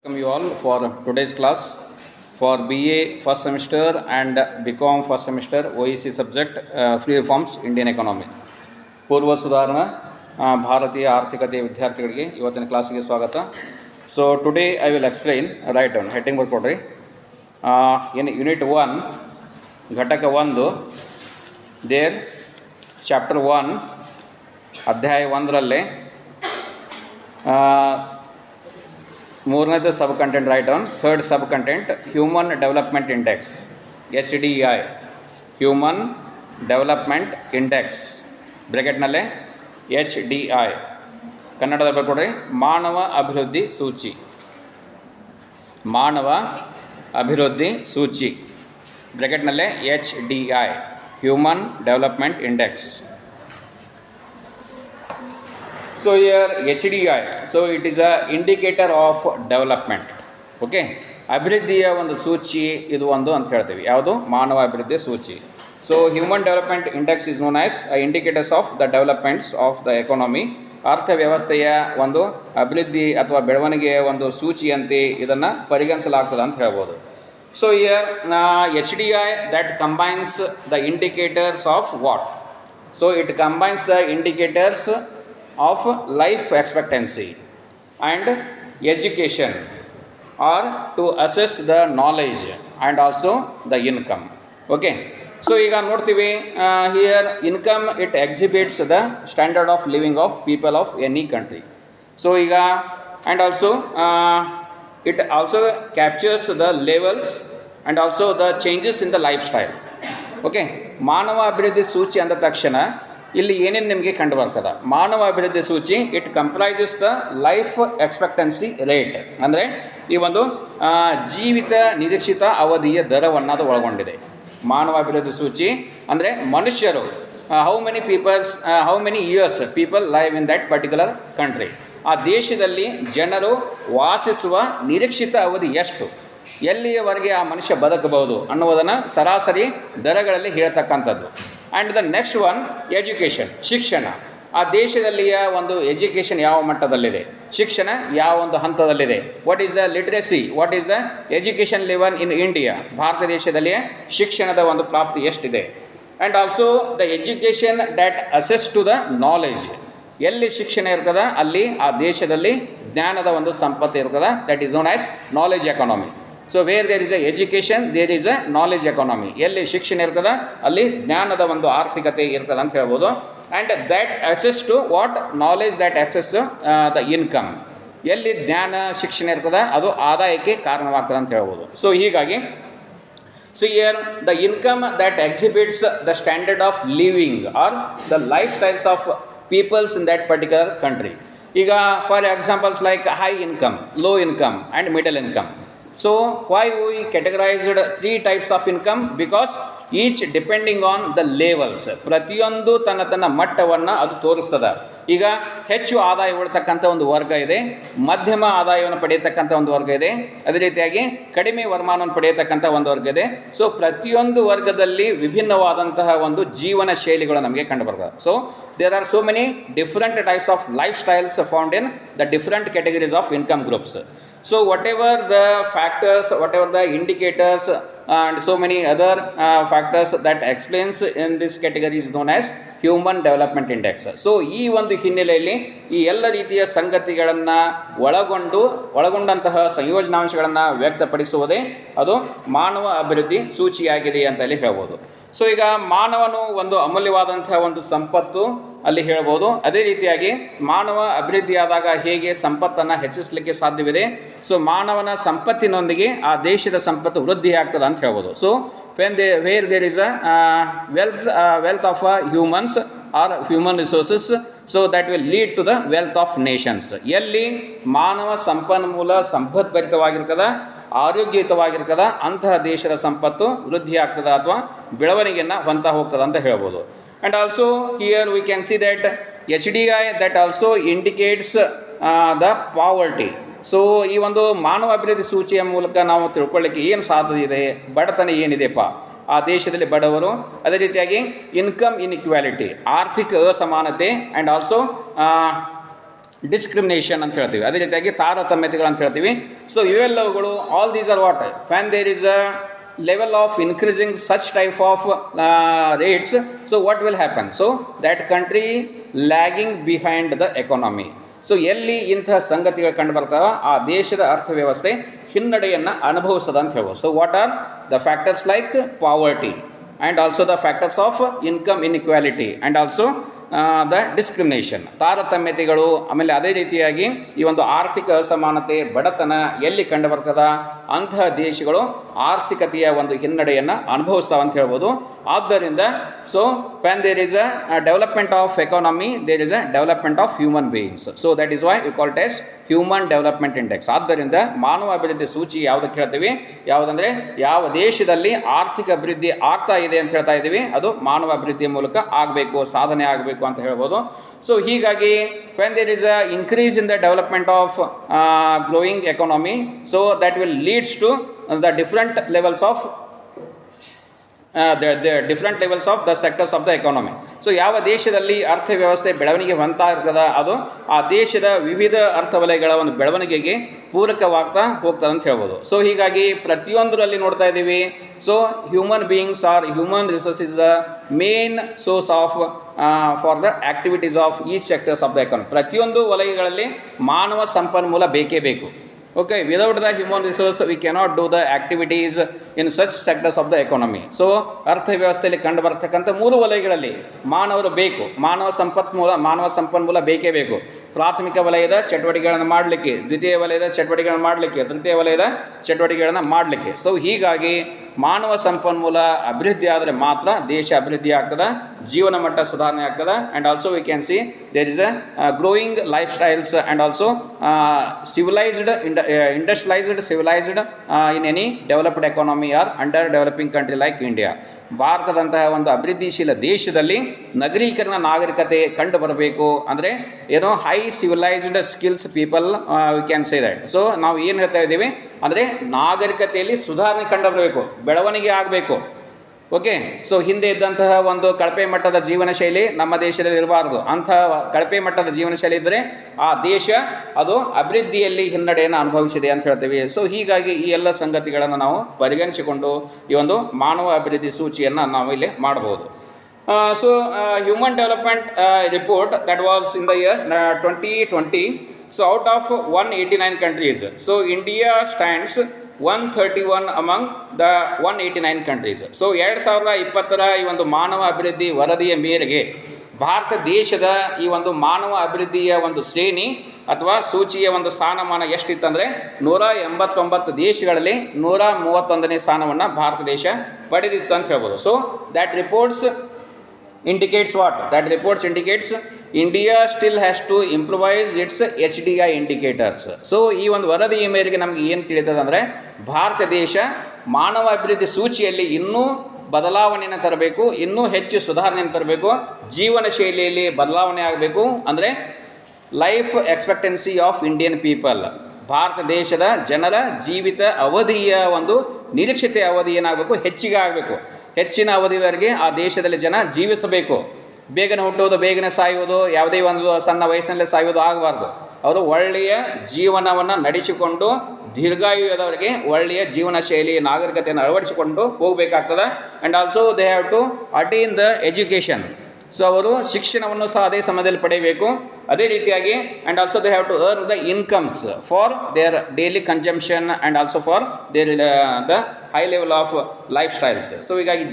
Welcome you all for today's class for BA first semester and BCom first semester OEC subject free reforms Indian economy ಪೂರ್ವ ಸುಧಾರಣಾ ಭಾರತೀಯ ಆರ್ಥಿಕತೆ ವಿದ್ಯಾರ್ಥಿಗಳಿಗೆ ಇವತ್ತಿನ ಕ್ಲಾಸಿಗೆ ಸ್ವಾಗತ. So today I will explain right down heading ಬರ್ಕೊಡ್ರಿ. In unit 1 ಘಟಕ 1 ದೇರ್ ಚಾಪ್ಟರ್ 1 ಅಧ್ಯಾಯ 1ರಲ್ಲಿ ಮೂರನೇದು sub content right on. Third sub content human development index HDI human development index ಬ್ರ್ಯಾಕೆಟ್ನಲ್ಲೇ HDI ಕನ್ನಡದಲ್ಲಿ ಬರ್ಕೊಡ್ರಿ ಮಾನವ ಅಭಿವೃದ್ಧಿ ಸೂಚಿ. ಮಾನವ ಅಭಿವೃದ್ಧಿ ಸೂಚಿ ಬ್ರ್ಯಾಕೆಟ್ನಲ್ಲೇ HDI human development index. So here HDI, so it is a indicator of development. Okay, ಅಭಿವೃದ್ಧಿಯ ಒಂದು ಸೂಚಿ ಇದು ಒಂದು ಅಂತ ಹೇಳ್ತೀವಿ. ಯಾವುದು? ಮಾನವ ಅಭಿವೃದ್ಧಿ ಸೂಚಿ. So human development index is known as indicators of the developments of the economy. ಅರ್ಥವ್ಯವಸ್ಥೆಯ ಒಂದು ಅಭಿವೃದ್ಧಿ ಅಥವಾ ಬೆಳವಣಿಗೆಯ ಒಂದು ಸೂಚಿಯಂತೆ ಇದನ್ನು ಪರಿಗಣಿಸಲಾಗ್ತದೆ ಅಂತ ಹೇಳ್ಬೋದು. So here HDI that combines the indicators of what? So it combines the indicators of life expectancy and education or to assess the knowledge and also the income. Okay, so ಈಗ ನೋಡ್ತೀವಿ here income it exhibits the standard of living of people of any country. So ಈಗ and also it also captures the levels and also the changes in the lifestyle. Okay, ಮಾನವ ಅಭಿವೃದ್ಧಿ ಸೂಚಿ ಅಂದ ತಕ್ಷಣ ಇಲ್ಲಿ ಏನೇನು ನಿಮಗೆ ಕಂಡು ಬರ್ತದೆ? ಮಾನವ ಅಭಿವೃದ್ಧಿ ಸೂಚಿ it comprises the life expectancy rate, ಅಂದರೆ ಈ ಒಂದು ಜೀವಿತ ನಿರೀಕ್ಷಿತ ಅವಧಿಯ ದರವನ್ನು ಅದು ಒಳಗೊಂಡಿದೆ. ಮಾನವ ಅಭಿವೃದ್ಧಿ ಸೂಚಿ ಅಂದರೆ ಮನುಷ್ಯರು how many years people live in that particular country, ಆ ದೇಶದಲ್ಲಿ ಜನರು ವಾಸಿಸುವ ನಿರೀಕ್ಷಿತ ಅವಧಿ ಎಷ್ಟು, ಎಲ್ಲಿಯವರೆಗೆ ಆ ಮನುಷ್ಯ ಬದುಕಬಹುದು ಅನ್ನುವುದನ್ನು ಸರಾಸರಿ ದರಗಳಲ್ಲಿ ಹೇಳ್ತಕ್ಕಂಥದ್ದು. And the next one education, ಶಿಕ್ಷಣ. ಆ ದೇಶದಲ್ಲಿಯ ಒಂದು ಎಜುಕೇಷನ್ ಯಾವ ಮಟ್ಟದಲ್ಲಿದೆ, ಶಿಕ್ಷಣ ಯಾವ ಒಂದು ಹಂತದಲ್ಲಿದೆ. What is the literacy, what is the education level in India, Bharat ದೇಶದಲ್ಲಿಯ ಶಿಕ್ಷಣದ ಒಂದು ಪ್ರಾಪ್ತಿ ಎಷ್ಟಿದೆ. And also the education that access to the knowledge, ಎಲ್ಲಿ ಶಿಕ್ಷಣ ಇರ್ತದೆ ಅಲ್ಲಿ ಆ ದೇಶದಲ್ಲಿ ಜ್ಞಾನದ ಒಂದು ಸಂಪತ್ತು ಇರ್ತದೆ. That is known as knowledge economy. So where there is a education there is a knowledge economy. ಎಲ್ಲಿ ಶಿಕ್ಷಣ ಇರ್ತದೆ ಅಲ್ಲಿ ಜ್ಞಾನದ ಒಂದು ಆರ್ಥಿಕತೆ ಇರ್ತದೆ ಅಂತ ಹೇಳ್ಬೋದು. And that access to what knowledge that access the income, ಎಲ್ಲಿ ಜ್ಞಾನ ಶಿಕ್ಷಣ ಇರ್ತದೆ ಅದು ಆದಾಯಕ್ಕೆ ಕಾರಣವಾಗ್ತದೆ ಅಂತ ಹೇಳ್ಬೋದು. ಸೊ ಹೀಗಾಗಿ here the income that exhibits the standard of living or the lifestyles of peoples in that particular country. ಈಗ for examples like high income, low income and middle income. So why we categorized 3 types of income? Because each depending on the levels, ಪ್ರತಿಯೊಂದು ತನ್ನ ಮಟ್ಟವನ್ನು ಅದು ತೋರಿಸ್ತದೆ. ಈಗ ಹೆಚ್ಚು ಆದಾಯ ಉಳ್ತಕ್ಕಂಥ ಒಂದು ವರ್ಗ ಇದೆ, ಮಧ್ಯಮ ಆದಾಯವನ್ನು ಪಡೆಯತಕ್ಕಂಥ ಒಂದು ವರ್ಗ ಇದೆ, ಅದೇ ರೀತಿಯಾಗಿ ಕಡಿಮೆ ವರಮಾನವನ್ನು ಪಡೆಯತಕ್ಕಂಥ ಒಂದು ವರ್ಗ ಇದೆ. ಸೊ ಪ್ರತಿಯೊಂದು ವರ್ಗದಲ್ಲಿ ವಿಭಿನ್ನವಾದಂತಹ ಒಂದು ಜೀವನ ಶೈಲಿಗಳು ನಮಗೆ ಕಂಡುಬರ್ತದೆ. So there are so many different types of lifestyles found in the different categories of income groups. So whatever the factors, whatever the indicators and so many other factors that explains in this category is known as human development index. So ಈ ಒಂದು ಹಿನ್ನೆಲೆಯಲ್ಲಿ ಈ ಎಲ್ಲ ರೀತಿಯ ಸಂಗತಿಗಳನ್ನು ಒಳಗೊಂಡಂತಹ ಸಂಯೋಜನಾಂಶಗಳನ್ನು ವ್ಯಕ್ತಪಡಿಸುವುದೇ ಅದು ಮಾನವ ಅಭಿವೃದ್ಧಿ ಸೂಚಿಯಾಗಿದೆ ಅಂತ ಅಲ್ಲಿ ಹೇಳ್ಬೋದು. ಸೊ ಈಗ ಮಾನವನು ಒಂದು ಅಮೂಲ್ಯವಾದಂತಹ ಒಂದು ಸಂಪತ್ತು ಅಲ್ಲಿ ಹೇಳ್ಬೋದು. ಅದೇ ರೀತಿಯಾಗಿ ಮಾನವ ಅಭಿವೃದ್ಧಿಯಾದಾಗ ಹೇಗೆ ಸಂಪತ್ತನ್ನು ಹೆಚ್ಚಿಸಲಿಕ್ಕೆ ಸಾಧ್ಯವಿದೆ. ಸೊ ಮಾನವನ ಸಂಪತ್ತಿನೊಂದಿಗೆ ಆ ದೇಶದ ಸಂಪತ್ತು ವೃದ್ಧಿ ಆಗ್ತದೆ ಅಂತ ಹೇಳ್ಬೋದು. So where there is a wealth of humans or human resources, so that will lead to the wealth of nations. ಎಲ್ಲಿ ಮಾನವ ಸಂಪನ್ಮೂಲ ಸಂಪದ್ಭರಿತವಾಗಿರ್ತದೆ, ಆರೋಗ್ಯಯುತವಾಗಿರ್ತದೆ, ಅಂತಹ ದೇಶದ ಸಂಪತ್ತು ವೃದ್ಧಿ ಆಗ್ತದೆ ಅಥವಾ ಬೆಳವಣಿಗೆಯನ್ನು ಹೊಂತಾ ಹೋಗ್ತದೆ ಅಂತ ಹೇಳ್ಬೋದು. And also here V can see that HDI that also indicates the poverty. So ಈ ಒಂದು ಮಾನವ ಅಭಿವೃದ್ಧಿ ಸೂಚಿಯ ಮೂಲಕ ನಾವು ತಿಳ್ಕೊಳ್ಳಿಕ್ಕೆ ಏನು ಸಾಧ್ಯ ಇದೆ, ಬಡತನ ಏನಿದೆಪ್ಪ ಆ ದೇಶದಲ್ಲಿ ಬಡವರು, ಅದೇ ರೀತಿಯಾಗಿ ಇನ್ಕಮ್ ಇನ್ಇಕ್ವಾಲಿಟಿ ಆರ್ಥಿಕ ಅಸಮಾನತೆ, ಆ್ಯಂಡ್ ಆಲ್ಸೋ ಡಿಸ್ಕ್ರಿಮಿನೇಷನ್ ಅಂತ ಹೇಳ್ತೀವಿ, ಅದೇ ರೀತಿಯಾಗಿ ತಾರತಮ್ಯತೆಗಳು ಅಂತ ಹೇಳ್ತೀವಿ. ಸೊ ಇವೆಲ್ಲವುಗಳು all these are what when there is a level of increasing such type of rates, so what will happen? So that country lagging behind the economy. So ಎಲ್ಲಿ ಇಂತಹ ಸಂಗತಿಗಳು ಕಂಡು ಬರ್ತಾವ ಆ ದೇಶದ ಅರ್ಥವ್ಯವಸ್ಥೆ ಹಿನ್ನಡೆಯನ್ನು ಅನುಭವಿಸ್ತದೆ ಅಂತ ಹೇಳ್ಬೋದು. So what are the factors like poverty and also the factors of income inequality and also the discrimination, ತಾರತಮ್ಯತೆಗಳು. ಆಮೇಲೆ ಅದೇ ರೀತಿಯಾಗಿ ಈ ಒಂದು ಆರ್ಥಿಕ ಅಸಮಾನತೆ, ಬಡತನ ಎಲ್ಲಿ ಕಂಡು ಬರ್ತದ ಅಂತಹ ದೇಶಗಳು ಆರ್ಥಿಕತೆಯ ಒಂದು ಹಿನ್ನಡೆಯನ್ನು ಅನುಭವಿಸ್ತಾವೆ ಅಂತ ಹೇಳ್ಬೋದು. ಆದ್ದರಿಂದ so when there is a development of economy, there is a development of human beings. So that is why we call it as human development index. ಆದ್ದರಿಂದ ಮಾನವ ಅಭಿವೃದ್ಧಿ ಸೂಚಿ ಯಾವುದಕ್ಕೆ ಹೇಳ್ತೀವಿ, ಯಾವುದಂದರೆ ಯಾವ ದೇಶದಲ್ಲಿ ಆರ್ಥಿಕ ಅಭಿವೃದ್ಧಿ ಆಗ್ತಾ ಇದೆ ಅಂತ ಹೇಳ್ತಾ ಇದ್ದೀವಿ, ಅದು ಮಾನವ ಅಭಿವೃದ್ಧಿಯ ಮೂಲಕ ಆಗಬೇಕು, ಸಾಧನೆ ಆಗಬೇಕು ಅಂತ ಹೇಳ್ಬೋದು. ಸೊ ಹೀಗಾಗಿ when there is a increase in the development of growing economy, so that will leads to the different levels of the different levels of the sectors of the economy. So ಯಾವ ದೇಶದಲ್ಲಿ ಅರ್ಥವ್ಯವಸ್ಥೆ ಬೆಳವಣಿಗೆ ಹೊಂದ್ತಾ ಇರ್ತದ ಅದು ಆ ದೇಶದ ವಿವಿಧ ಅರ್ಥವಲಯಗಳ ಒಂದು ಬೆಳವಣಿಗೆಗೆ ಪೂರಕವಾಗ್ತಾ ಹೋಗ್ತದೆ ಅಂತ ಹೇಳ್ಬೋದು. ಸೊ ಹೀಗಾಗಿ ಪ್ರತಿಯೊಂದರಲ್ಲಿ ನೋಡ್ತಾ ಇದ್ದೀವಿ, so human beings are human resource is the main source of for the activities of each sectors of the economy. ಪ್ರತಿಯೊಂದು ವಲಯಗಳಲ್ಲಿ ಮಾನವ ಸಂಪನ್ಮೂಲ ಬೇಕೇ ಬೇಕು. Okay, without the human resource we cannot do the activities in such sectors of the economy. So ಅರ್ಥವ್ಯವಸ್ಥೆಯಲ್ಲಿ ಕಂಡು ಬರ್ತಕ್ಕಂಥ ಮೂರು ವಲಯಗಳಲ್ಲಿ ಮಾನವರು ಬೇಕು, ಮಾನವ ಸಂಪನ್ಮೂಲ ಬೇಕೇ ಬೇಕು. ಪ್ರಾಥಮಿಕ ವಲಯದ ಚಟುವಟಿಕೆಗಳನ್ನು ಮಾಡಲಿಕ್ಕೆ, ದ್ವಿತೀಯ ವಲಯದ ಚಟುವಟಿಕೆಗಳನ್ನು ಮಾಡಲಿಕ್ಕೆ, ತೃತೀಯ ವಲಯದ ಚಟುವಟಿಕೆಗಳನ್ನು ಮಾಡಲಿಕ್ಕೆ. ಸೊ ಹೀಗಾಗಿ ಮಾನವ ಸಂಪನ್ಮೂಲ ಅಭಿವೃದ್ಧಿ ಆದರೆ ಮಾತ್ರ ದೇಶ ಅಭಿವೃದ್ಧಿ ಆಗ್ತದೆ, ಜೀವನ ಮಟ್ಟ ಸುಧಾರಣೆ ಆಗ್ತದೆ. And also we can see there is a growing lifestyles and also civilized, industrialized, civilized in any developed economy or under developing country like India. ಭಾರತದಂತಹ ಒಂದು ಅಭಿವೃದ್ಧಿಶೀಲ ದೇಶದಲ್ಲಿ ನಗರೀಕರಣ ನಾಗರಿಕತೆ ಕಂಡು ಬರಬೇಕು ಅಂದರೆ ಏನೋ high civilised skills people we can say that. So ನಾವು ಏನು ಹೇಳ್ತಾ ಇದ್ದೀವಿ ಅಂದರೆ ನಾಗರಿಕತೆಯಲ್ಲಿ ಸುಧಾರಣೆ ಕಂಡು ಬರಬೇಕು, ಬೆಳವಣಿಗೆ ಆಗಬೇಕು. ಓಕೆ, ಸೊ ಹಿಂದೆ ಇದ್ದಂತಹ ಒಂದು ಕಳಪೆ ಮಟ್ಟದ ಜೀವನ ಶೈಲಿ ನಮ್ಮ ದೇಶದಲ್ಲಿ ಇರಬಾರ್ದು. ಅಂತಹ ಕಳಪೆ ಮಟ್ಟದ ಜೀವನ ಶೈಲಿ ಇದ್ದರೆ ಆ ದೇಶ ಅದು ಅಭಿವೃದ್ಧಿಯಲ್ಲಿ ಹಿನ್ನಡೆಯನ್ನು ಅನುಭವಿಸಿದೆ ಅಂತ ಹೇಳ್ತೀವಿ. ಸೊ ಹೀಗಾಗಿ ಈ ಎಲ್ಲ ಸಂಗತಿಗಳನ್ನು ನಾವು ಪರಿಗಣಿಸಿಕೊಂಡು ಈ ಒಂದು ಮಾನವ ಅಭಿವೃದ್ಧಿ ಸೂಚಿಯನ್ನು ನಾವು ಇಲ್ಲಿ ಮಾಡಬಹುದು. So human development report that was in the year 2020. So out of 189 countries, so India stands 131 among the 189 countries. So 2020 ಈ ಒಂದು ಮಾನವ ಅಭಿವೃದ್ಧಿ ವರದಿಯ ಮೇರೆಗೆ ಭಾರತ ದೇಶದ ಈ ಒಂದು ಮಾನವ ಅಭಿವೃದ್ಧಿಯ ಒಂದು ಶ್ರೇಣಿ ಅಥವಾ ಸೂಚಿಯ ಒಂದು ಸ್ಥಾನಮಾನ ಎಷ್ಟಿತ್ತಂದರೆ 189 ದೇಶಗಳಲ್ಲಿ 131ನೇ ಸ್ಥಾನವನ್ನು ಭಾರತ ದೇಶ ಪಡೆದಿತ್ತು ಅಂತ ಹೇಳ್ಬೋದು. So that reports indicates what? That reports indicates India still has to improvise its HDI indicators. So ಈ ಒಂದು ವರದಿಯ ಮೇರೆಗೆ ನಮಗೆ ಏನು ತಿಳಿತದೆ ಅಂದರೆ ಭಾರತ ದೇಶ ಮಾನವ ಅಭಿವೃದ್ಧಿ ಸೂಚಿಯಲ್ಲಿ ಇನ್ನೂ ಬದಲಾವಣೆಯನ್ನು ತರಬೇಕು, ಇನ್ನೂ ಹೆಚ್ಚು ಸುಧಾರಣೆಯನ್ನು ತರಬೇಕು, ಜೀವನ ಶೈಲಿಯಲ್ಲಿ ಬದಲಾವಣೆ ಆಗಬೇಕು. ಅಂದರೆ life expectancy of Indian people, Bharat ದೇಶದ ಜನರ ಜೀವಿತ ಅವಧಿಯ ಒಂದು ನಿರೀಕ್ಷಿತ ಅವಧಿ ಏನಾಗಬೇಕು, ಹೆಚ್ಚಿಗೆ ಆಗಬೇಕು. ಹೆಚ್ಚಿನ ಅವಧಿವರೆಗೆ ಆ ದೇಶದಲ್ಲಿ ಜನ ಜೀವಿಸಬೇಕು. ಬೇಗನೆ ಹುಟ್ಟುವುದು, ಬೇಗನೆ ಸಾಯುವುದು, ಯಾವುದೇ ಒಂದು ಸಣ್ಣ ವಯಸ್ಸಿನಲ್ಲೇ ಸಾಯುವುದು ಆಗಬಾರ್ದು. ಅವರು ಒಳ್ಳೆಯ ಜೀವನವನ್ನು ನಡೆಸಿಕೊಂಡು ದೀರ್ಘಾಯುವವರೆಗೆ ಒಳ್ಳೆಯ ಜೀವನ ಶೈಲಿ ನಾಗರಿಕತೆಯನ್ನು ಅಳವಡಿಸಿಕೊಂಡು ಹೋಗಬೇಕಾಗ್ತದೆ. And also they have to attain the education. So ಅವರು ಶಿಕ್ಷಣವನ್ನು ಸಹ ಅದೇ ಸಮಯದಲ್ಲಿ ಪಡೆಯಬೇಕು. ಅದೇ ರೀತಿಯಾಗಿ and also they have to earn the incomes for their daily consumption and also for their the high level of lifestyles. So ಹೀಗಾಗಿ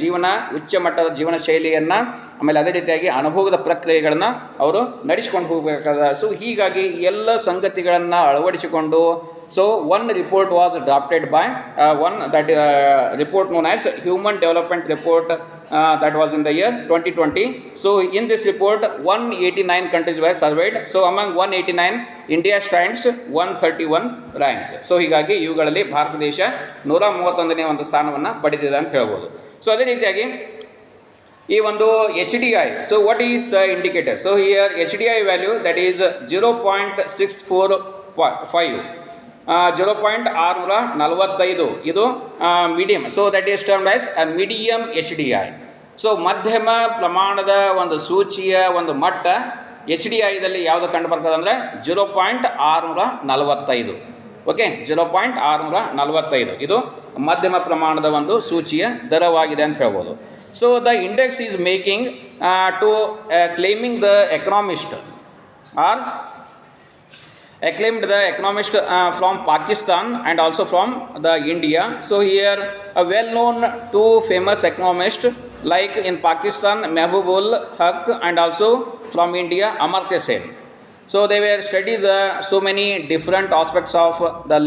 ಉಚ್ಚ ಮಟ್ಟದ ಜೀವನ ಶೈಲಿಯನ್ನು ಆಮೇಲೆ ಅದೇ ರೀತಿಯಾಗಿ ಅನುಭವದ ಪ್ರಕ್ರಿಯೆಗಳನ್ನು ಅವರು ನಡೆಸಿಕೊಂಡು ಹೋಗಬೇಕಾದ. ಸೊ ಹೀಗಾಗಿ ಎಲ್ಲ ಸಂಗತಿಗಳನ್ನು ಅಳವಡಿಸಿಕೊಂಡು so one report was adopted by report known as Human Development Report that was in the year 2020. So in this report 189 countries were surveyed. So among 189 India stands 131 rank. So ಹೀಗಾಗಿ ಇವುಗಳಲ್ಲಿ ಭಾರತ ದೇಶ 131ನೇ ಒಂದು ಸ್ಥಾನವನ್ನು ಪಡೆದಿದೆ ಅಂತ ಹೇಳ್ಬೋದು. ಸೊ ಅದೇ ರೀತಿಯಾಗಿ ಈ ಒಂದು HDI, so what is the indicator? So here HDI value that is 0.645, 0.645 ಇದು medium. So that is termed as a medium HDI. So ಮಧ್ಯಮ ಪ್ರಮಾಣದ ಒಂದು ಸೂಚಿಯ ಒಂದು ಮಟ್ಟ HDIದಲ್ಲಿ ಯಾವುದು ಕಂಡು ಬರ್ತದೆ ಅಂದರೆ 0.645. ಓಕೆ, 0.645 ಇದು ಮಧ್ಯಮ ಪ್ರಮಾಣದ ಒಂದು ಸೂಚಿಯ ದರವಾಗಿದೆ ಅಂತ ಹೇಳ್ಬೋದು. So the index is making to claiming the economist or acclaimed the economist from Pakistan and also from the India. So here a well-known two famous economists like in Pakistan Mehboob-ul Haq and also from India Amartya Sen. So they were studied so many different aspects of the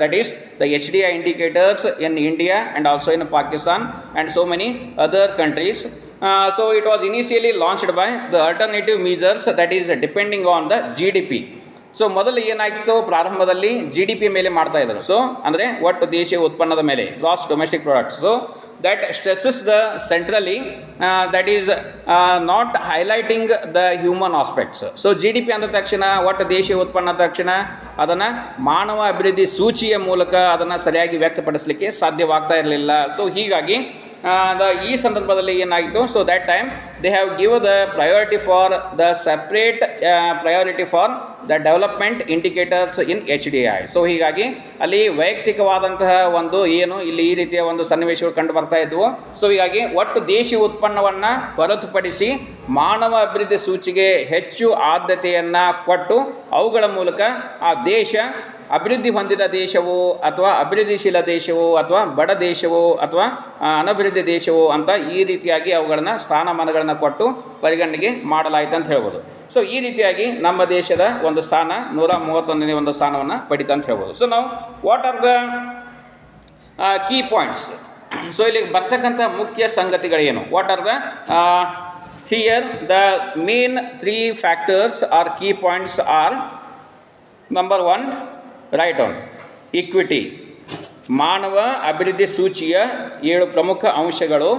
that is the HDI indicators in India and also in Pakistan and so many other countries. So it was initially launched by the alternative measures that is depending on the GDP. So ಮೊದಲು ಏನಾಯಿತು, ಪ್ರಾರಂಭದಲ್ಲಿ GDP ಮೇಲೆ ಮಾಡ್ತಾ ಇದ್ರು. So ಅಂದರೆ ಒಟ್ಟು ದೇಶೀಯ ಉತ್ಪನ್ನದ ಮೇಲೆ, gross domestic products. So that stresses the centrally that is not highlighting the human aspects. So GDP ಅಂದ ತಕ್ಷಣ, ಒಟ್ಟು ದೇಶೀಯ ಉತ್ಪನ್ನ ಅಂದ ತಕ್ಷಣ ಅದನ್ನು ಮಾನವ ಅಭಿವೃದ್ಧಿ ಸೂಚಿಯ ಮೂಲಕ ಅದನ್ನು ಸರಿಯಾಗಿ ವ್ಯಕ್ತಪಡಿಸಲಿಕ್ಕೆ ಸಾಧ್ಯವಾಗ್ತಾ ಇರಲಿಲ್ಲ. ಸೊ ಹೀಗಾಗಿ ಈ ಸಂದರ್ಭದಲ್ಲಿ ಏನಾಯಿತು, so that time they have give the priority for the separate priority for the development indicators in HDI. So ಹೀಗಾಗಿ ಅಲ್ಲಿ ವೈಯಕ್ತಿಕವಾದಂತಹ ಒಂದು ಏನು ಇಲ್ಲಿ ಈ ರೀತಿಯ ಒಂದು ಸನ್ನಿವೇಶಗಳು ಕಂಡು ಬರ್ತಾ ಇದ್ವು. ಸೊ ಹೀಗಾಗಿ ಒಟ್ಟು ದೇಶೀಯ ಉತ್ಪನ್ನವನ್ನು ಹೊರತುಪಡಿಸಿ ಮಾನವ ಅಭಿವೃದ್ಧಿ ಸೂಚಿಗೆ ಹೆಚ್ಚು ಆದ್ಯತೆಯನ್ನು ಕೊಟ್ಟು ಅವುಗಳ ಮೂಲಕ ಆ ದೇಶ ಅಭಿವೃದ್ಧಿ ಹೊಂದಿದ ದೇಶವೋ ಅಥವಾ ಅಭಿವೃದ್ಧಿಶೀಲ ದೇಶವೋ ಅಥವಾ ಬಡ ದೇಶವೋ ಅಥವಾ ಅನಭಿವೃದ್ಧಿ ದೇಶವೋ ಅಂತ ಈ ರೀತಿಯಾಗಿ ಅವುಗಳನ್ನು ಸ್ಥಾನಮಾನಗಳನ್ನು ಕೊಟ್ಟು ಪರಿಗಣನೆಗೆ ಮಾಡಲಾಯಿತು ಅಂತ ಹೇಳ್ಬೋದು. ಸೊ ಈ ರೀತಿಯಾಗಿ ನಮ್ಮ ದೇಶದ ಒಂದು ಸ್ಥಾನ 131ನೇ ಒಂದು ಸ್ಥಾನವನ್ನು ಪಡಿತ ಅಂತ ಹೇಳ್ಬೋದು. ಸೊ ನಾವು what are the key points. So ಇಲ್ಲಿ ಬರ್ತಕ್ಕಂಥ ಮುಖ್ಯ ಸಂಗತಿಗಳೇನು, what are the here the main 3 factors are key points are number 1 right on equity. ಮಾನವ ಅಭಿವೃದ್ಧಿ ಸೂಚಿಯ 7 ಪ್ರಮುಖ ಅಂಶಗಳು.